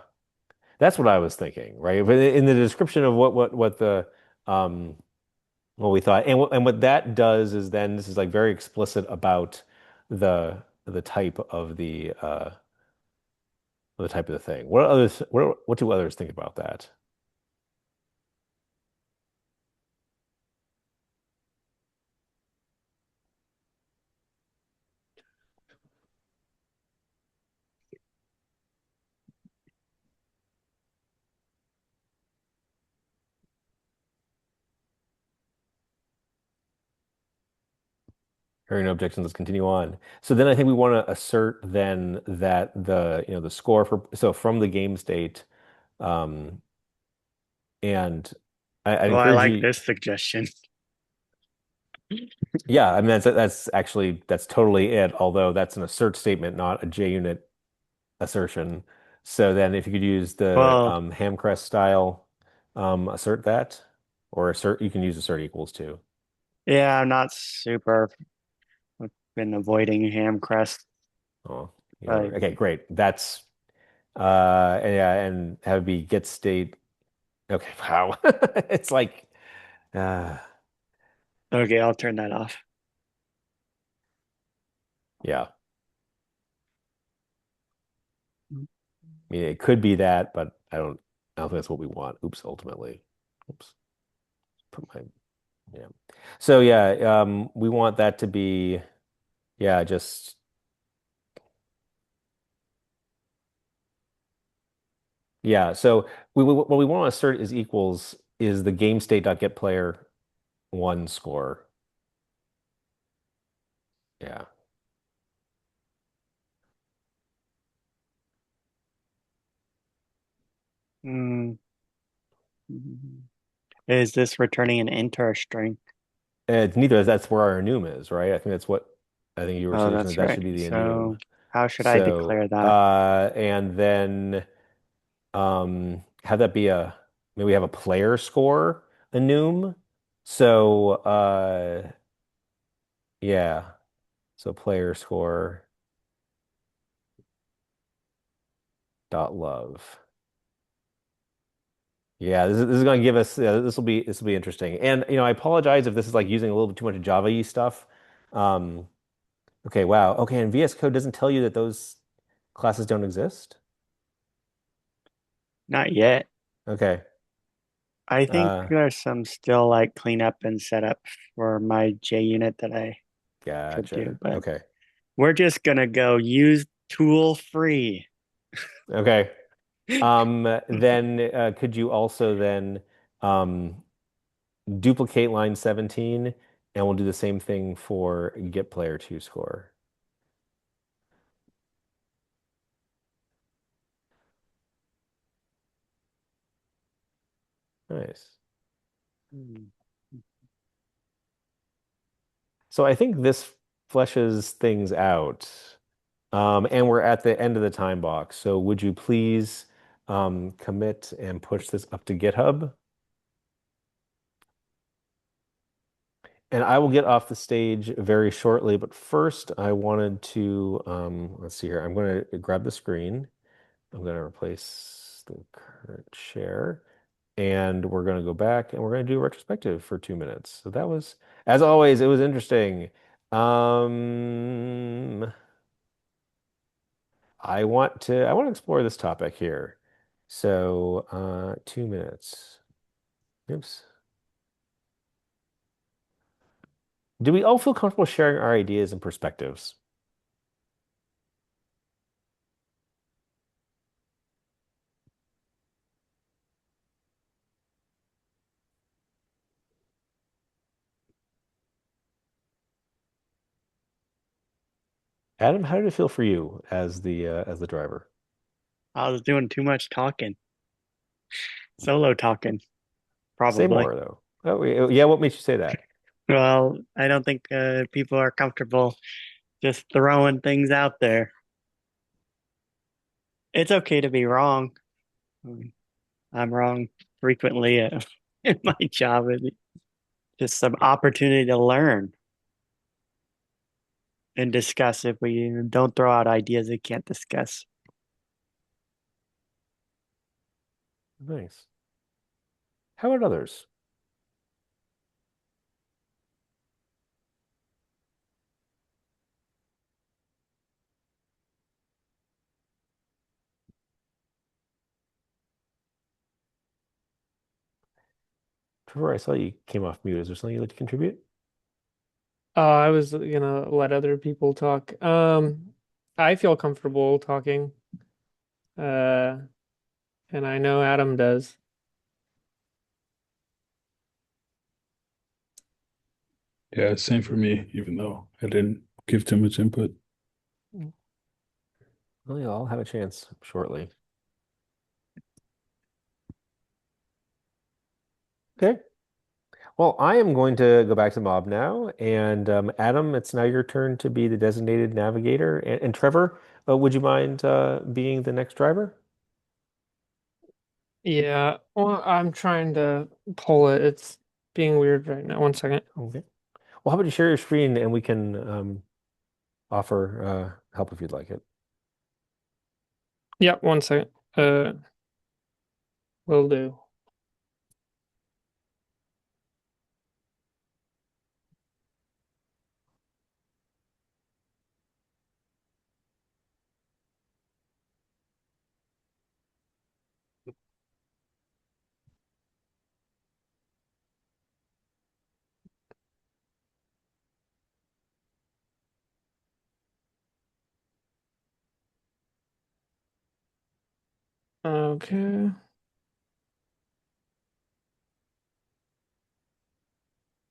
That's what I was thinking, right? But in the description of what the what we thought, and what that does is then this is like very explicit about the type of the type of the thing. What do others think about that? Hearing no objections, let's continue on. So then I think we want to assert then that the score so from the game state, um, and I'd Well, I encourage like you. this suggestion. Yeah, I mean that's actually that's totally it. Although that's an assert statement, not a JUnit assertion. So then, if you could use the Well, Hamcrest style assert that, or assert, you can use assert equals too. yeah, I'm not super. I've been avoiding ham crust. Oh, yeah. Like, Okay, great. That's yeah, and have it be get state. Okay, wow. It's like uh, okay, I'll turn that off. yeah. I mean, it could be that, but I don't think that's what we want. Oops, ultimately. Oops. Put my yeah. So yeah, we want that to be yeah, just yeah. So what we want to assert is equals is the game state dot get player one score. Yeah. Hmm. Is this returning an int or a string? It's neither. That's where our enum is, right? I think that's what I think you were Oh, suggesting that's that that right. should be the So enum. how should I So declare that? and then have that be a maybe we have a player score enum. So yeah. So player score dot love. Yeah, this is going to give us this will be interesting. And I apologize if this is like using a little bit too much Java-y stuff. Um, okay, wow. Okay, and VS Code doesn't tell you that those classes don't exist. Not yet. Okay. I think Uh, there's some still like cleanup and setup for my JUnit that I could gotcha. do, but Okay. we're just gonna go use tool free. Okay. Then could you also then um, duplicate line 17 and we'll do the same thing for get player two score. Nice. Hmm. So I think this fleshes things out. And we're at the end of the time box. So would you please commit and push this up to GitHub? And I will get off the stage very shortly, but first I wanted to, let's see here. I'm going to grab the screen. I'm going to replace the current share. And we're going to go back and we're going to do a retrospective for 2 minutes. So that was, as always, it was interesting. I want to explore this topic here. So 2 minutes. Oops. Do we all feel comfortable sharing our ideas and perspectives? Adam, how did it feel for you as the driver? I was doing too much talking, solo talking, Say probably. more though. Oh, yeah, what makes you say that? Well, I don't think people are comfortable just throwing things out there. It's okay to be wrong. I'm wrong frequently in my job. It's just some opportunity to learn and discuss if we don't throw out ideas we can't discuss. Nice. How about others? Trevor, I saw you came off mute. Is there something you'd like to contribute? I was gonna let other people talk. I feel comfortable talking. Uh, and I know Adam does. Yeah, same for me, even though I didn't give too much input. Well, you'll all have a chance shortly. Okay. Well, I am going to go back to Mob now. And Adam, it's now your turn to be the designated navigator. And Trevor, would you mind being the next driver? Yeah, well, I'm trying to pull it. It's being weird right now. 1 second. Okay. Well, how about you share your screen and we can offer help if you'd like it. Yep, 1 second. Will do. Okay.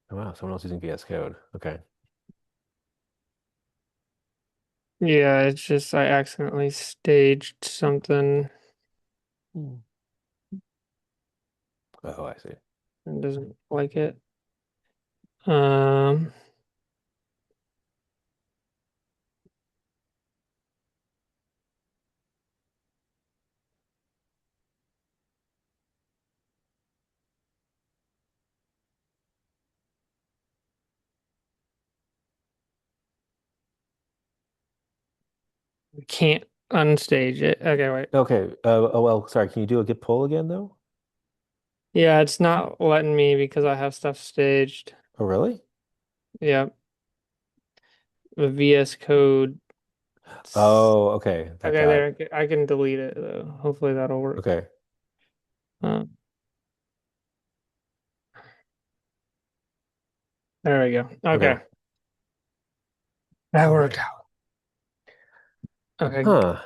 Oh, wow, someone else using VS Code. Okay. Yeah, it's just I accidentally staged something Hmm. Oh, I see. and doesn't like it. Um, can't unstage it. Okay, wait. Okay. Oh, well, sorry. Can you do a git pull again, though? Yeah, it's not letting me because I have stuff staged. Oh, really? Yeah, the VS Code. Oh, okay. That Okay, got, there. I can delete it though. Hopefully that'll work. okay. Uh, there we go. Okay, Okay. that worked out. Okay, Huh.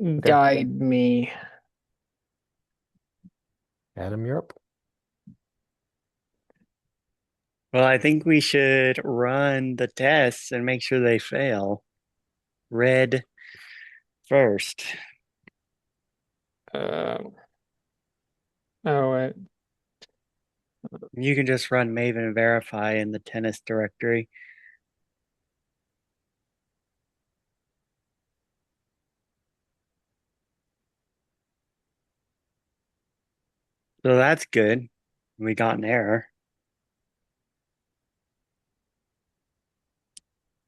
Okay. guide me. Adam, you're up. Well, I think we should run the tests and make sure they fail. Red first. Um, oh wait. You can just run Maven verify in the tennis directory. So that's good. We got an error.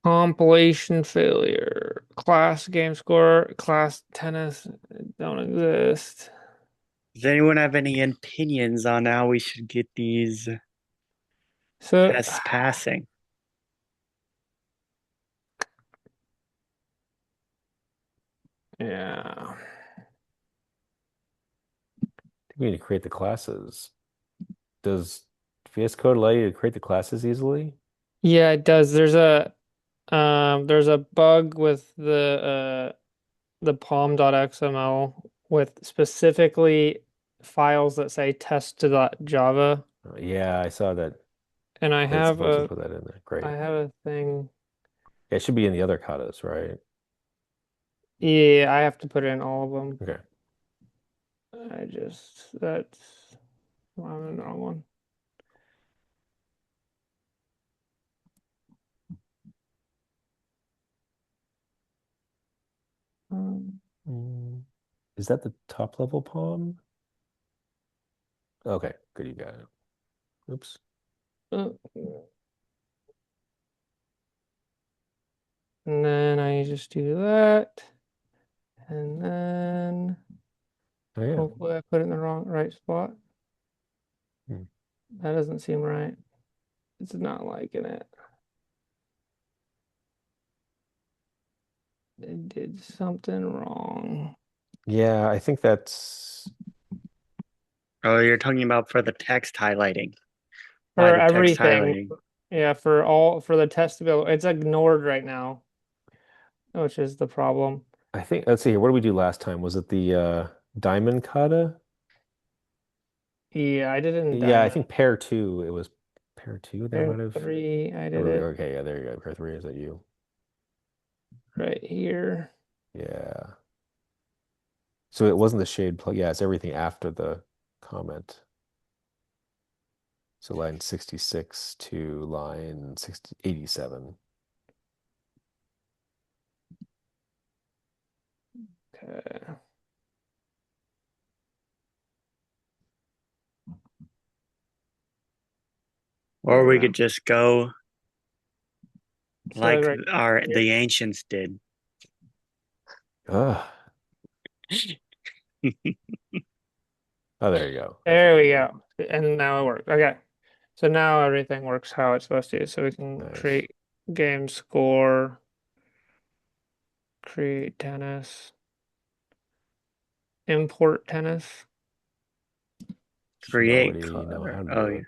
Compilation failure. Class game score. Class tennis don't exist. Does anyone have any opinions on how we should get these So tests passing? yeah. We need to create the classes. Does VS Code allow you to create the classes easily? Yeah, it does. There's a bug with the pom.xml with specifically files that say test.java. Yeah, I saw that. And I That it's have supposed to a put that in there. I Great. have a thing. Yeah, it should be in the other katas, right? Yeah, I have to put in all of them. Okay. I'm in the wrong one. Um, Mm, Is that the top level palm? Okay, good, you got it. Oops. uh, and then I just do that. And then Oh yeah. hopefully I put it in the right spot. Hmm. That doesn't seem right. It's not liking it. It did something wrong. Yeah, I think that's Oh, you're talking about for the text highlighting. Why For the text everything, highlighting? yeah, for the testability, it's ignored right now, which is the problem. I think let's see here. What did we do last time? Was it the diamond kata? Yeah, I did it in Yeah, I Diamond. think pair two. It was pair two that Pair might have. 3, I did Or, it okay, yeah, there you go. Pair three, is that you? right here. Yeah. So it wasn't the shade plug. Yeah, it's everything after the comment. So line 66 to line 87. Okay. Or we Yeah. could just go So like right here. the ancients did. Ugh. Oh, there you go. There we go. And now it works. Okay. So now everything works how it's supposed to. So we can Nice. create game score, create tennis, import tennis. Should Create already know color. how to Oh, do yeah. it.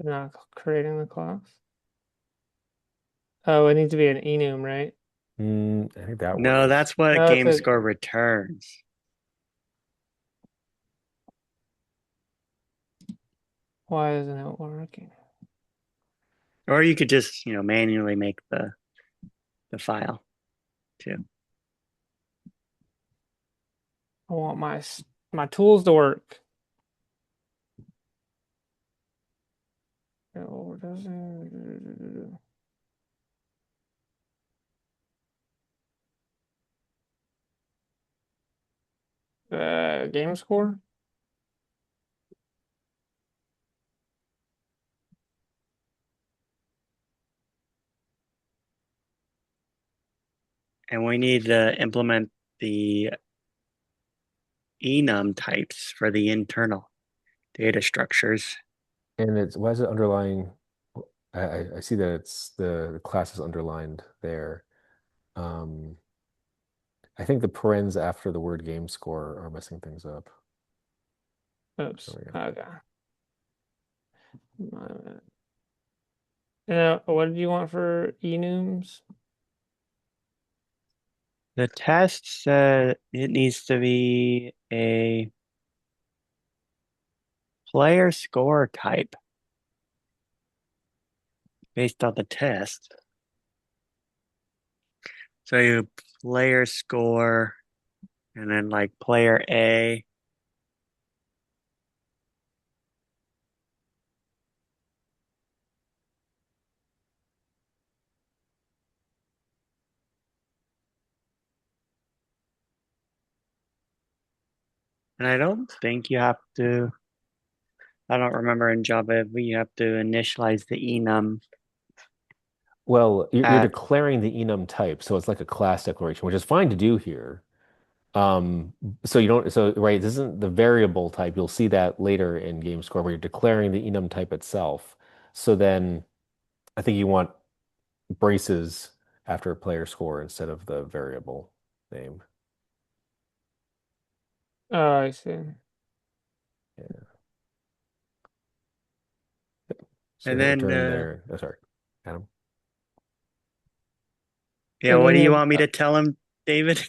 Not creating the class. Oh, it needs to be an enum, right? I think that No, works. that's what No, it's game a score returns. why isn't it working? Or you could just, manually make the file too. I want my tools to work. Oh, it doesn't. Game score? And we need to implement the enum types for the internal data structures. And it's why is it underlying? I see that it's the class is underlined there. Um, I think the parens after the word game score are messing things up. Oops. There we go. Okay. My bad. Now, what did you want for enums? The test said it needs to be a player score type. based on the test. So you player score and then like player A. And I don't think you have to, I don't remember in Java if we have to initialize the enum. Well, you're At declaring the enum type, so it's like a class declaration, which is fine to do here. Um, so you don't, so right, this isn't the variable type. You'll see that later in GameScore where you're declaring the enum type itself. So then I think you want braces after a player score instead of the variable name. Oh, I see. Yeah. So and hit then return there. Oh, sorry, Adam. yeah, And what then do you you have want me to tell him, David?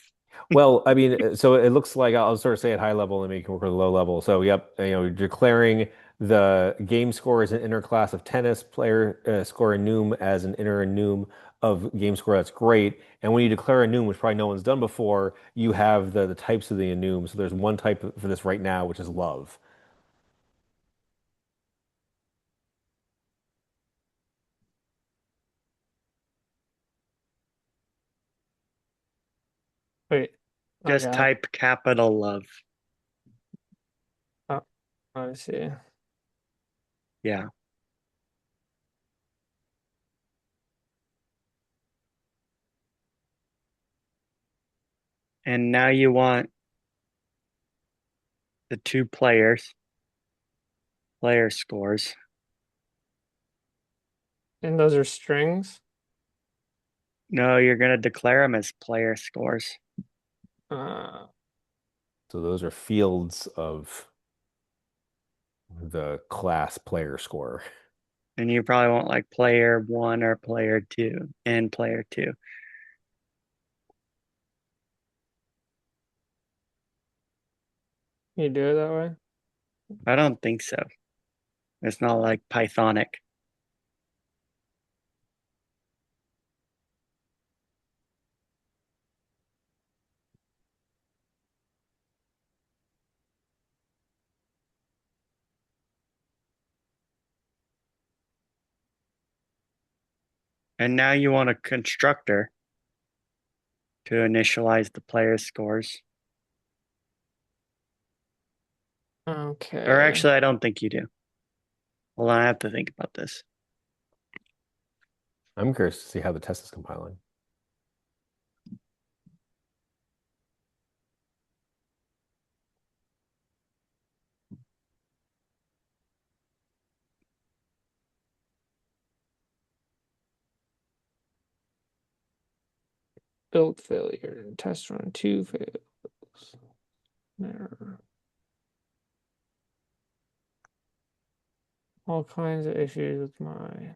Well, I mean, so it looks like I'll sort of say at high level and maybe you can work with low level. So, yep, declaring the game score as an inner class of tennis, player score enum as an inner enum of game score. That's great. And when you declare enum, which probably no one's done before, you have the types of the enum. So there's one type for this right now, which is love. wait. Just Okay. type capital love. Oh, I see. Yeah. And now you want the two players, player scores. And those are strings. No, you're going to declare them as player scores. Uh, So those are fields of the class player score. And you probably want like player one or player two and player two. you do it that way? I don't think so. It's not like Pythonic. And now you want a constructor to initialize the player scores. Okay. Or actually, I don't think you do. Hold on, I have to think about this. I'm curious to see how the test is compiling. Build failure. Test run 2 fails. Error. All kinds of issues with my.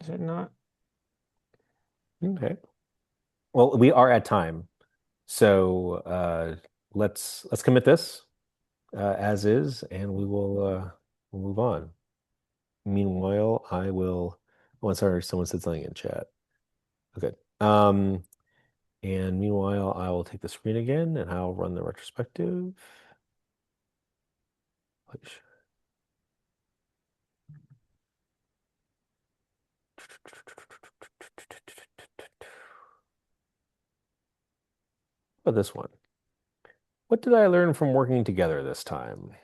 Is it not? Okay. Well, we are at time. So let's commit this as is, and we'll move on. Meanwhile, I will. Oh, sorry, someone said something in chat. Okay. And meanwhile, I will take the screen again, and I'll run the retrospective. Which- But this one. What did I learn from working together this time?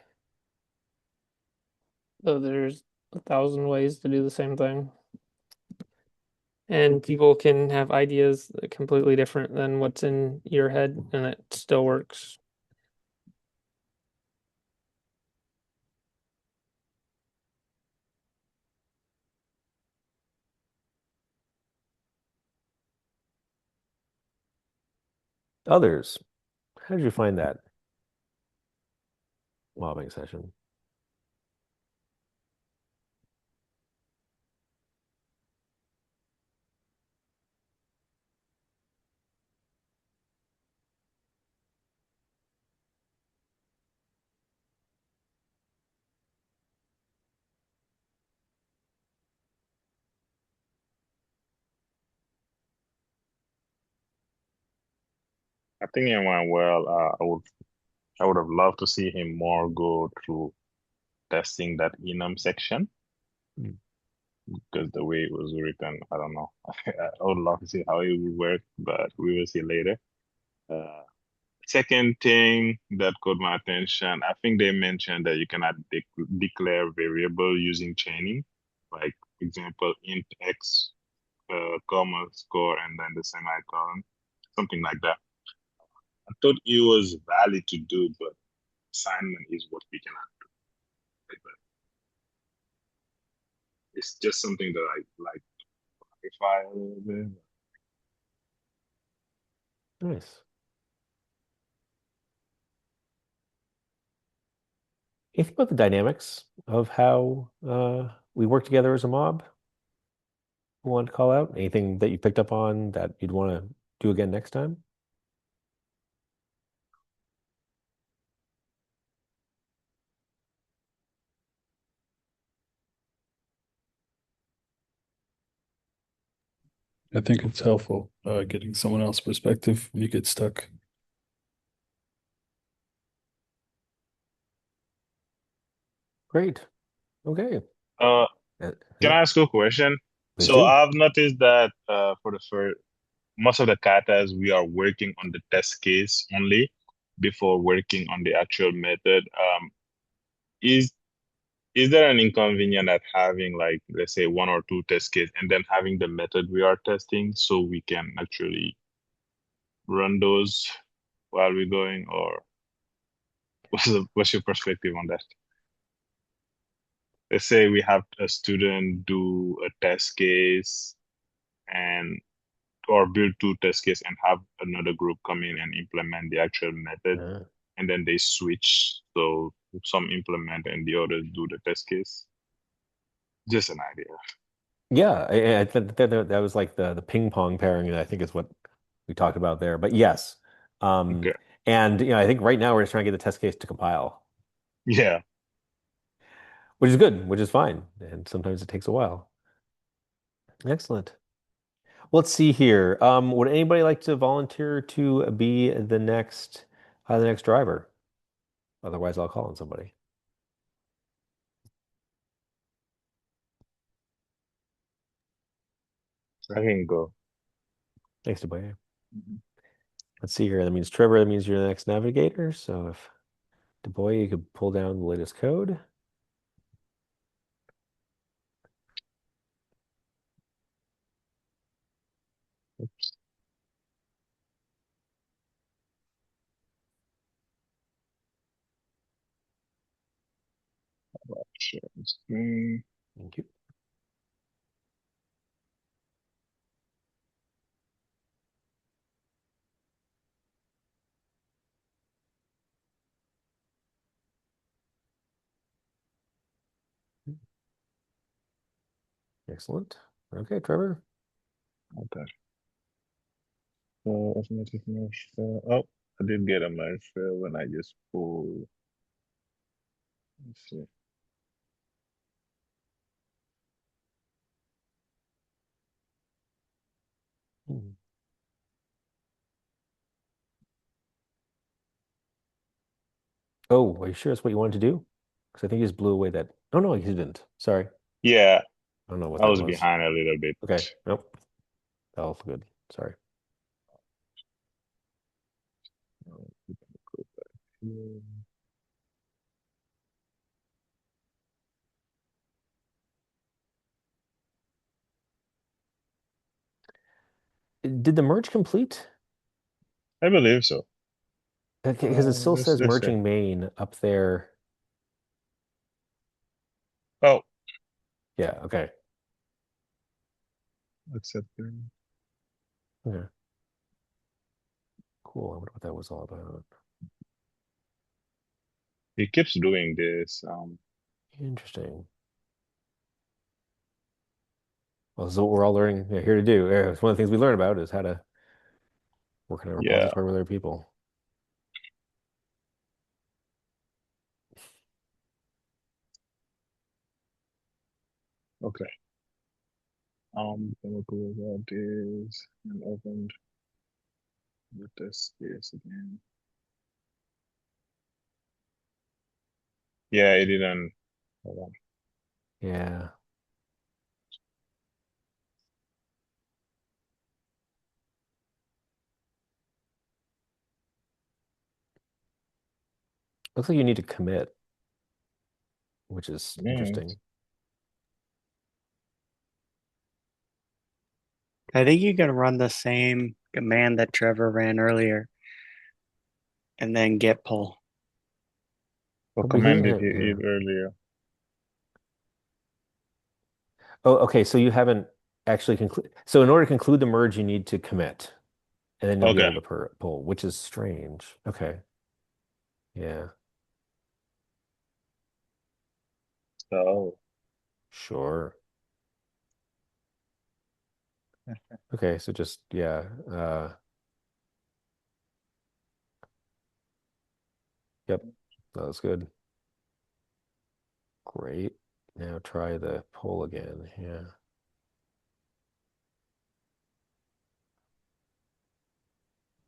Though there's 1,000 ways to do the same thing. And people can have ideas that are completely different than what's in your head, and it still works. Others, how did you find that mobbing session? I think it went well. I would have loved to see him more go through testing that enum section Hmm. because the way it was written, I don't know. I would love to see how it would work, but we will see later. Uh, Second thing that caught my attention, I think they mentioned that you cannot declare variable using chaining, like example int x, comma score, and then the semicolon, something like that. I thought it was valid to do, but assignment is what we cannot do. But it's just something that I like to clarify a little bit. Nice. Anything about the dynamics of how we work together as a mob? You want to call out? Anything that you picked up on that you'd want to do again next time? I think it's helpful, getting someone else's perspective when you get stuck. Great. Okay. Uh, Uh, can yeah, I ask you a question? please So do. I've noticed that for the first most of the katas we are working on the test case only before working on the actual method. Is is there an inconvenience at having like let's say one or two test case and then having the method we are testing so we can actually run those while we're going, or what's your perspective on that? Let's say we have a student do a test case and or build two test case and have another group come in and implement the actual method Uh, and then they switch. So some implement and the others do the test case. Just an idea. yeah, I think that was like the ping pong pairing that I think is what we talked about there. But yes. Okay. And I think right now we're just trying to get the test case to compile, Yeah. which is good, which is fine. And sometimes it takes a while. Excellent. Let's see here. Would anybody like to volunteer to be the next driver? Otherwise, I'll call on somebody. I can go. Thanks, Deboye. Mhm. Let's see here. That means Trevor, that means you're the next navigator. So if Deboye, you could pull down the latest code. Oops. Share screen. Thank you. Excellent. Okay, Trevor. Okay. So automatic merge. Oh, I did get a merge fail when I just pulled. Let's see. Hmm. Oh, are you sure that's what you wanted to do? Because I think he just blew away that. Oh, no, he didn't. Sorry. Yeah, I don't know what I that was was. behind a little bit. Okay. Nope. All good. Sorry. Did the merge complete? I believe so. Okay, because it still says Let's see. merging main up there. Oh, Yeah, okay. accept. Okay. Cool. I wonder what that was all about. He keeps doing this. Interesting. Well, this is what we're all learning here to do. It's one of the things we learn about is how to work in a Yeah. repository with other people. Okay. Gonna close out this and open. The test case again. Yeah, it didn't. Hold on. Yeah. Looks like you need to commit, which is interesting. I think you can run the same command that Trevor ran earlier and then git pull. What But he command doesn't did have, you yeah. eat earlier? Oh, okay. So you haven't actually concluded. So in order to conclude the merge, you need to commit, and then you'll be Okay. able to pull, which is strange. Okay. Yeah. So, Sure. Okay. So just yeah. Yep. That was good. Great. Now try the pull again. Yeah.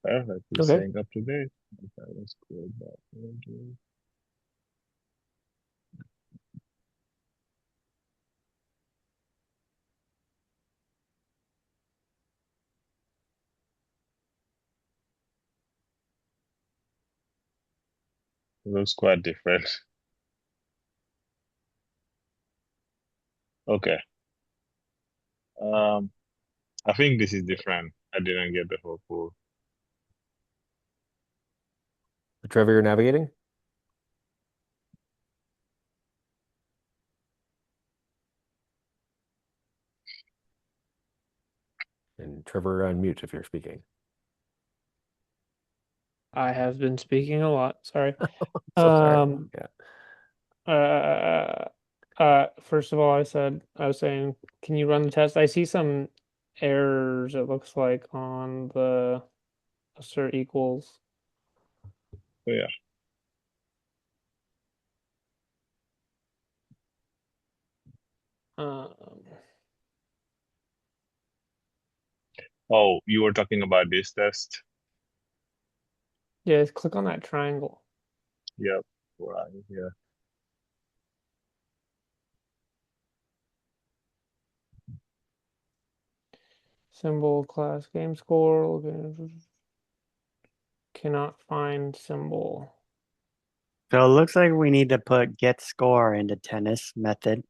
perfect. You're Okay. staying up to date. Okay, let's go back. It looks quite different. Okay. Um, I think this is different. I didn't get the whole pull. Trevor, you're navigating? And Trevor, unmute if you're speaking. I have been speaking a lot. Sorry. So sorry. Um, Yeah. first of all, I was saying, can you run the test? I see some errors, it looks like, on the assert equals. So yeah. Um, Oh, you were talking about this test? yeah, just click on that triangle. Yep. Right. Yeah. Symbol, class, game score. Okay. Cannot find symbol. So it looks like we need to put get score into tennis method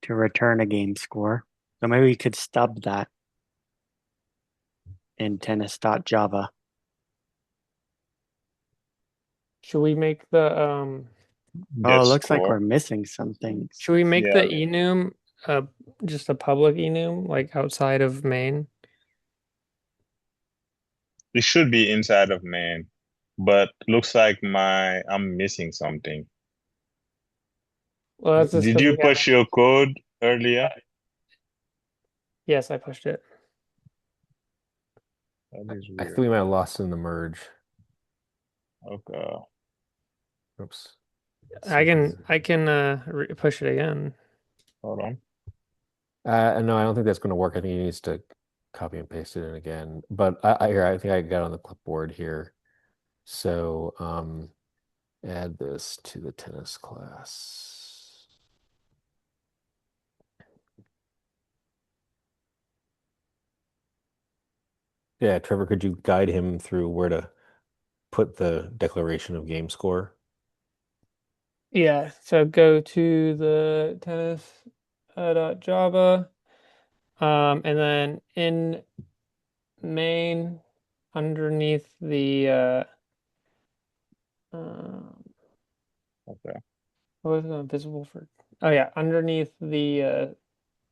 to return a game score. So maybe we could stub that in tennis.java. Should we make the Oh, Get it looks like score. we're missing some things. should we make the Yeah. enum just a public enum, like outside of main? It should be inside of main, but looks like I'm missing something. Well, that's just Did because you we haven't. push your code earlier? Yes, I pushed it. That is I think weird. we might have lost in the merge. Okay. Oops. I can push it again. Hold on. No, I don't think that's going to work. I think he needs to copy and paste it in again. But I think I got on the clipboard here. So add this to the tennis class. Yeah, Trevor, could you guide him through where to put the declaration of game score? Yeah, so go to the tennis .java, and then in main underneath the um, Okay. what was it visible for? Oh yeah, underneath the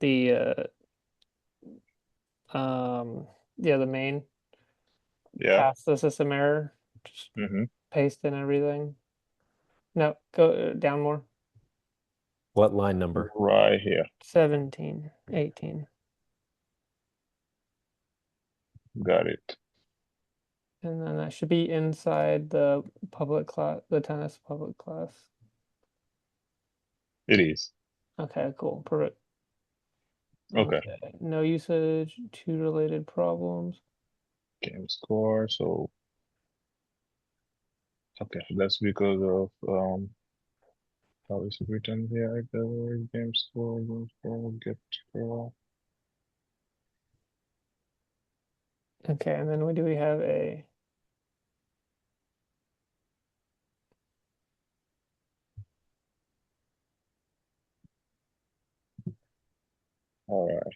yeah, the main Yeah. past the system error, just Mm-hmm. paste in everything. No, go down more. What line number? Right here. 17, 18. Got it. And then that should be inside the public class, the tennis public class. It is. Okay, cool. Perfect. Okay. Okay. No usage, two related problems. game score. So okay, that's because of how is it written here? The game score, get score. Okay, and then do we have a All right.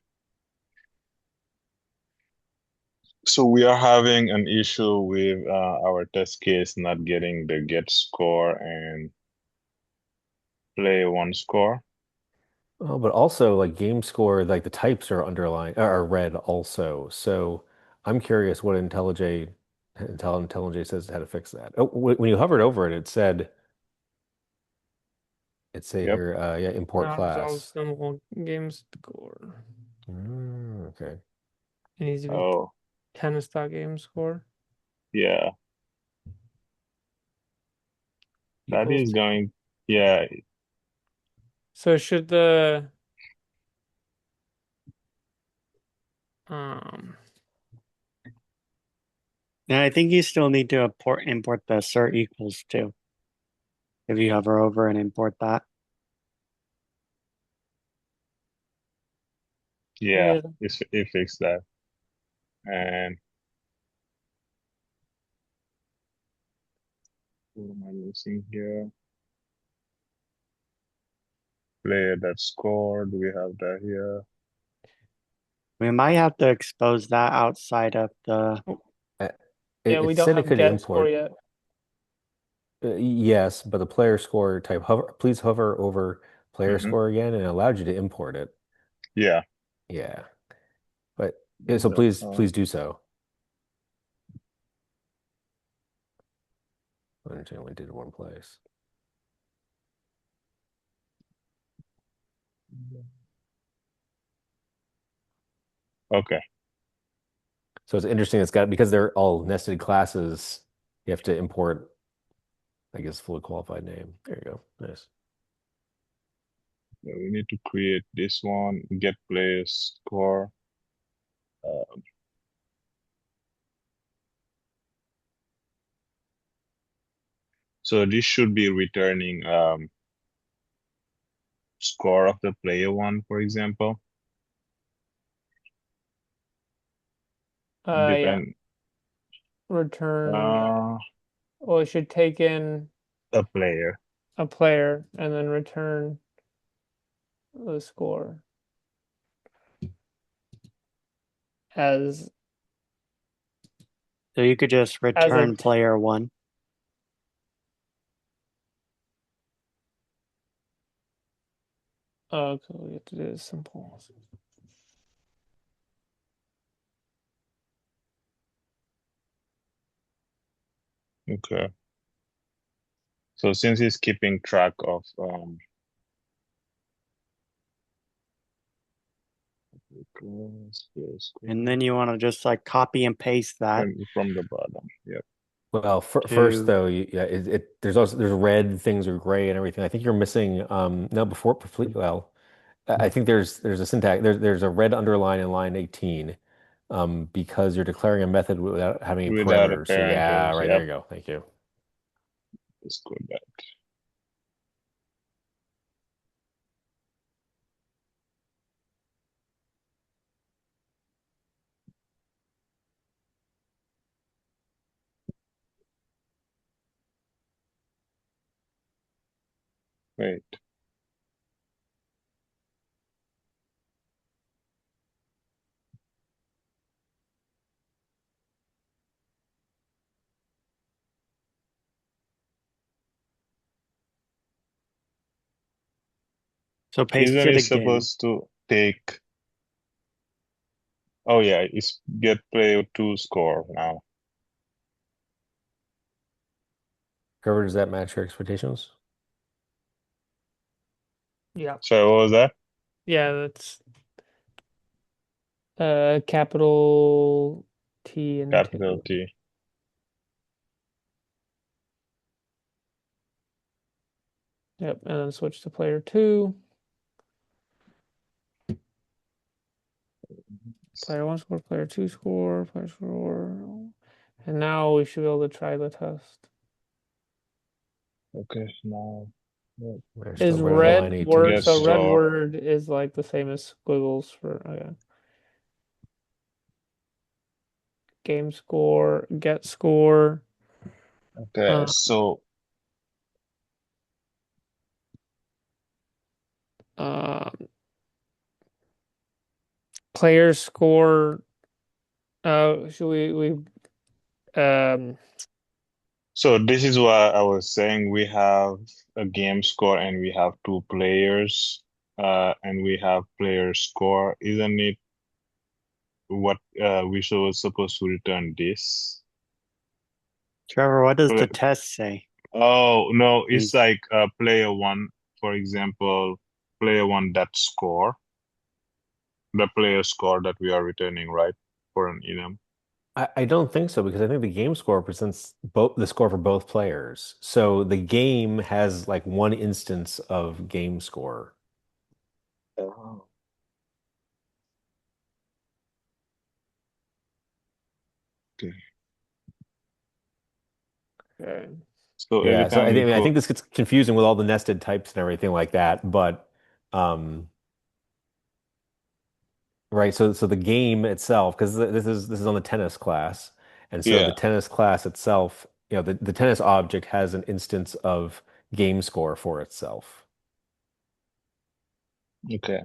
So we are having an issue with our test case not getting the get score and play one score. Oh, but also like game score, like the types are underlined are red also. So I'm curious what IntelliJ says how to fix that. Oh, when you hovered over it, it say Yep. here, yeah, import not resolved class. symbol game score? Okay. It needs to be Oh, tennis.game score yeah. That equals is going, yeah, so should the um And I think you still need to import the assert equals too. If you hover over and import that. yeah, yeah, it fixed that. And what am I missing here? Player that scored, we have that here. We might have to expose that outside of the. Uh, yeah, It we don't said it have could get score import. yet. Yes, but the player score type please hover over player Hmm. score again, and it allowed you to import it. Yeah. Yeah, but yeah, so That, please do so. I understand we did it one place. okay. So it's interesting. It's got because they're all nested classes. You have to import, I guess, fully qualified name. There you go. Nice. Yeah, we need to create this one, get player score. Uh, so this should be returning score of the player one, for example. Yeah, Depend return. uh Well, it should take in a player. a player and then return the score as So you could just as a return player one. okay, we have to do this simple. Okay. So since he's keeping track of And then you want to just like copy and paste that from the bottom. Yep. Well, first to. though, yeah, there's red things are gray and everything. I think you're missing no before well, I think there's a syntax there's a red underline in line 18 because you're declaring a method without having any Without a parameters. So yeah, parentheses. right there Yep. you go. Thank you. Let's go back. Wait. So paste Isn't it it again. supposed to take? Oh yeah, it's get player two score now. Trevor, does that match your expectations? Yeah, So what was that? yeah, that's capital T and Capital two. T. Yep, and then switch to player two. Player one score, player two score, player score. And now we should be able to try the test. Okay, now what? We're Is we're under line red 18. word, Get so red score. word is like the same as squiggles for game score, get score. Okay, Uh, so um, player score. Should we so this is what I was saying. We have a game score and we have two players, and we have player score. Isn't it what we should supposed to return this? Trevor, what does the Pla- test say? Oh no, it's Means like player one, for example, player one that score, the player score that we are returning, right? For an enum. I don't think so because I think the game score presents both the score for both players. So the game has like one instance of game score. Oh. Okay. okay. So every Yeah, so time we I go, think this gets confusing with all the nested types and everything like that. But right, so the game itself, because this is on the tennis class, and so the yeah, tennis class itself, the tennis object has an instance of game score for itself. okay.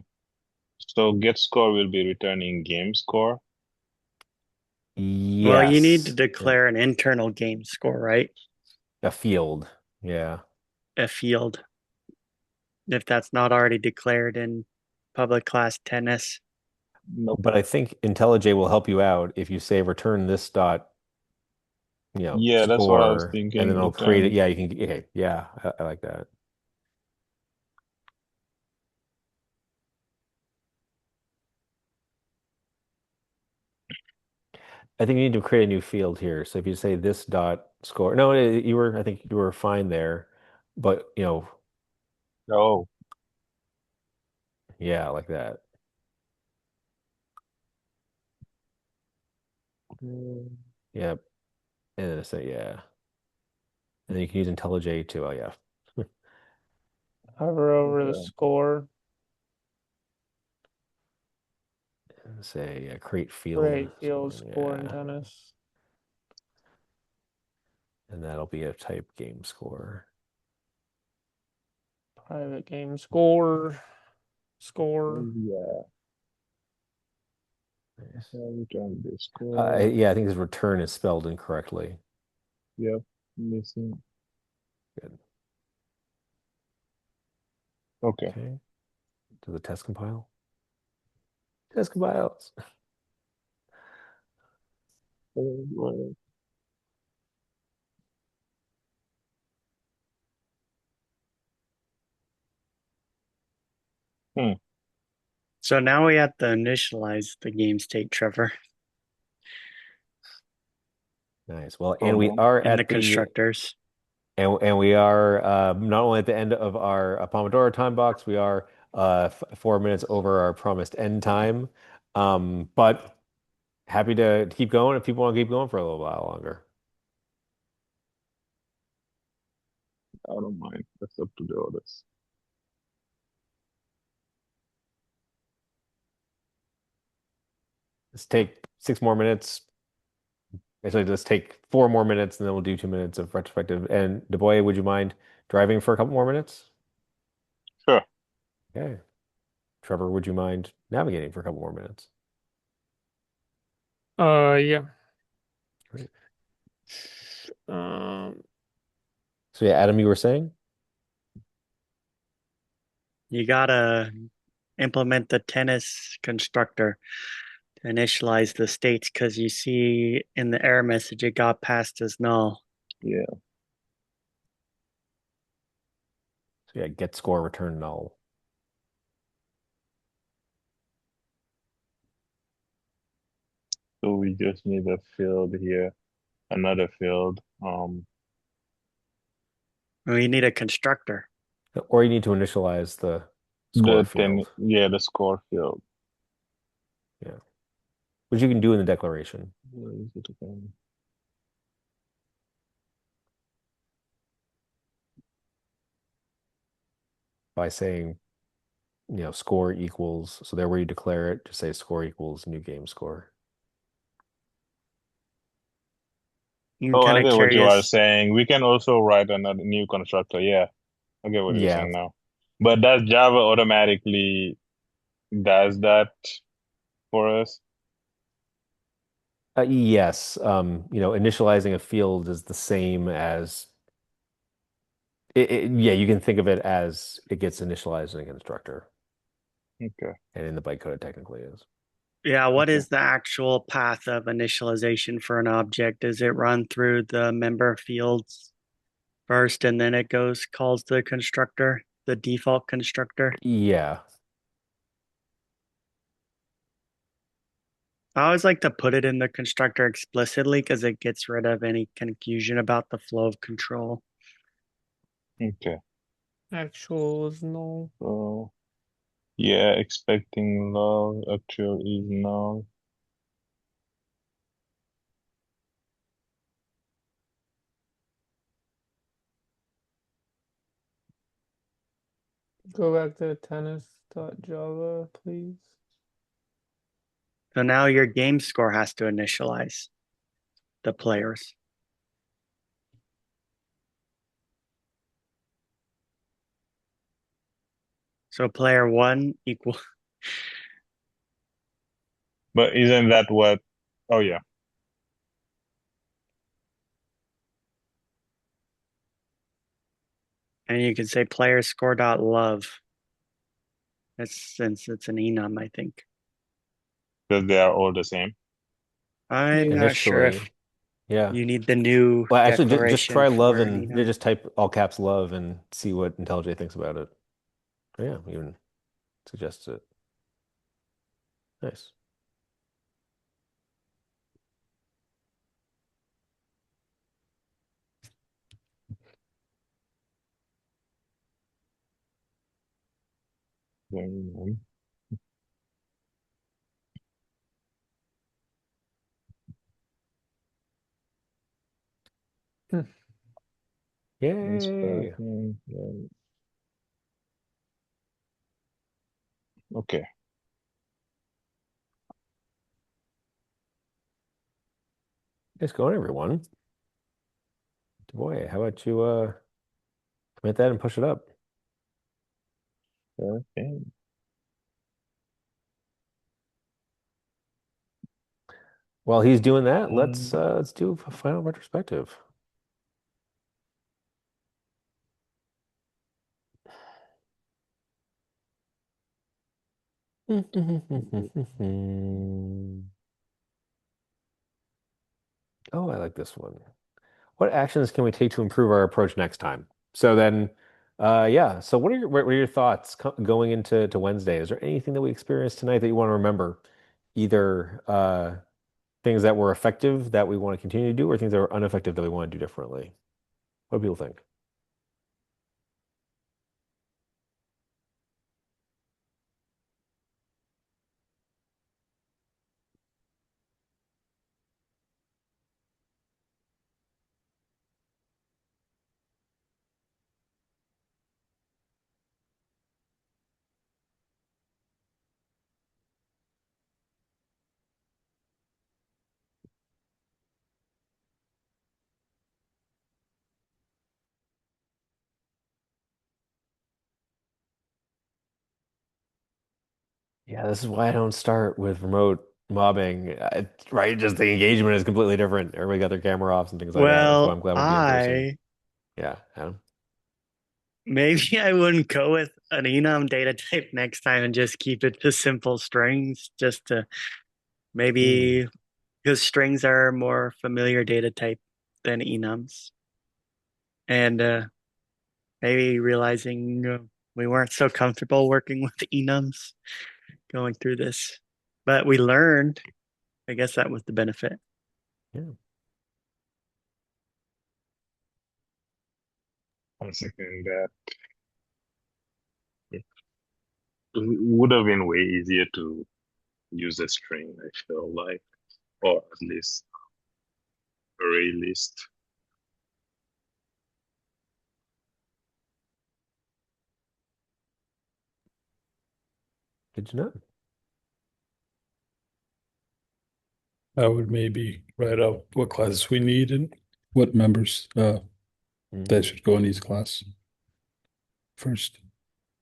So get score will be returning game score. well, you need to Yes. Yeah. declare an internal game score, right? A field. Yeah. A field, if that's not already declared in public class tennis. Nope. But I think IntelliJ will help you out if you say return this dot, Yeah, that's what I was score, and then thinking. it'll create it. Return. Yeah, you can. Okay, yeah, I like that. I think you need to create a new field here. So if you say this dot score, no, I think you were fine there, but Oh, yeah, like that. Yep, and then say yeah, and then you can use IntelliJ too. Oh yeah, Hover over the okay. score, and say create field, create field something. score in Yeah, tennis. and that'll be a type game score. Private game score. Score. Yeah, Nice. return this score. Yeah, I think his return is spelled incorrectly. Yep, missing. Good. Okay. Okay. Does the test compile? Test compiles. Right. Hmm. So now we have to initialize the game state, Trevor, Nice. Well, and Hold we on. are in the at the constructors. and we are not only at the end of our Pomodoro time box, we are 4 minutes over our promised end time. But happy to keep going if people want to keep going for a little while longer. I don't mind. That's up to the others. Let's take 6 more minutes. Actually, let's take 4 more minutes, and then we'll do 2 minutes of retrospective. And DeBoy, would you mind driving for a couple more minutes? Sure. Okay. Trevor, would you mind navigating for a couple more minutes? Yeah. Great. Um, So yeah, Adam, you were saying? You gotta implement the tennis constructor to initialize the states because you see in the error message it got passed as null. Yeah. So yeah, get score, return null. So we just need a field here, another field. We need a constructor. Or you need to initialize the score The field. score field. Yeah. which you can do in the declaration Where is it again? by saying, score equals. So there where you declare it, just say score equals new game score. I'm Oh, kind I of get what you are curious. saying. We can also write another new constructor. Yeah, I get what you're Yeah. saying now. But does Java automatically does that for us? Yes. Initializing a field is the same as yeah, you can think of it as it gets initialized in a constructor, Okay. and in the bytecode it technically is. Yeah, what Okay. is the actual path of initialization for an object? Does it run through the member fields first and then it calls the constructor, the default constructor? Yeah. I always like to put it in the constructor explicitly because it gets rid of any confusion about the flow of control. Okay. Actual is null. So yeah, expecting log actual is null. Go back to tennis.java, please. So now your game score has to initialize the players. So player one equal. But isn't that what? Oh yeah. And you can say player score dot love. That's since it's an enum, I think. Because they are all the same. I'm Yeah. not sure if Initially. Yeah. you need the new Well, actually, just declaration try love for an and enum. just type all caps love and see what IntelliJ thinks about it. Oh, yeah, even suggests it. Nice. Then, Yay. okay. Nice going, everyone. Boy, how about you commit that and push it up? Okay. While he's doing that, let's Um, let's do a final retrospective. Oh, I like this one. What actions can we take to improve our approach next time? So then, yeah. So what are your thoughts going into Wednesday? Is there anything that we experienced tonight that you want to remember? Either things that were effective that we want to continue to do, or things that were ineffective that we want to do differently? What do people think? Yeah, this is why I don't start with remote mobbing, right? Just the engagement is completely different. Everybody got their camera off and things like that. That's why Well, I'm glad we'll be in person. I Yeah, Adam. maybe I wouldn't go with an enum data type next time and just keep it to simple strings, just to Hmm. maybe because strings are a more familiar data type than enums. And maybe realizing we weren't so comfortable working with enums going through this. But we learned, I guess that was the benefit. Yeah. I second that. It would have been way easier to use a string, I feel like, or at least array list. Good to know. I would maybe write out what classes we need and what members that should go in each class first.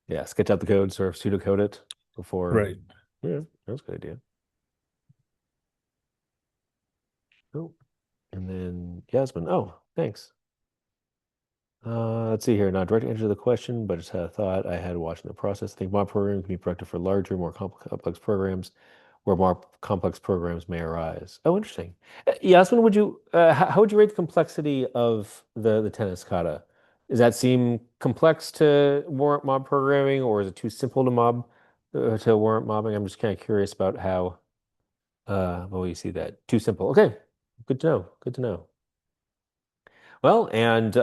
Yeah, sketch out the code, sort of pseudocode it before. Right. Yeah, that's a good idea. Oh, and then Yasmin. Oh, thanks. Let's see here. Not direct answer to the question, but just had a thought I had watching the process. I think mob programming can be productive for larger, more complex programs where more complex programs may arise. Oh, interesting. Yasmin, would you how would you rate the complexity of the tennis kata? Does that seem complex to warrant mob programming, or is it too simple to warrant mobbing? I'm just kind of curious about how well you see that. Too simple. Okay, good to know. Good to know. Well, and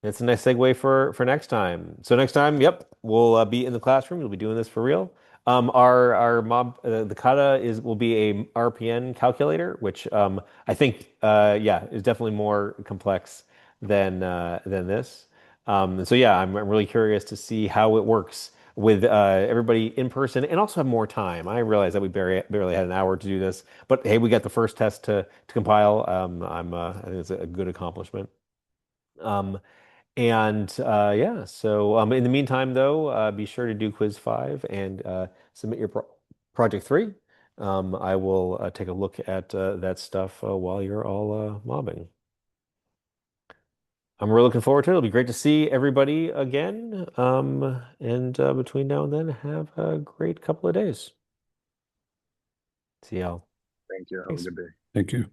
it's a nice segue for next time. So next time, yep, we'll be in the classroom. We'll be doing this for real. Our mob the kata will be a RPN calculator, which I think yeah is definitely more complex than this. And so yeah, I'm really curious to see how it works with everybody in person and also have more time. I realize that we barely had an hour to do this, but hey, we got the first test to compile. I think it's a good accomplishment. Um, and yeah, so in the meantime, though, be sure to do quiz 5 and submit your project 3. I will take a look at that stuff while you're all mobbing. I'm really looking forward to it. It'll be great to see everybody again. And between now and then, have a great couple of days. See y'all. Thank you. Have a Thanks. good day. Thank you.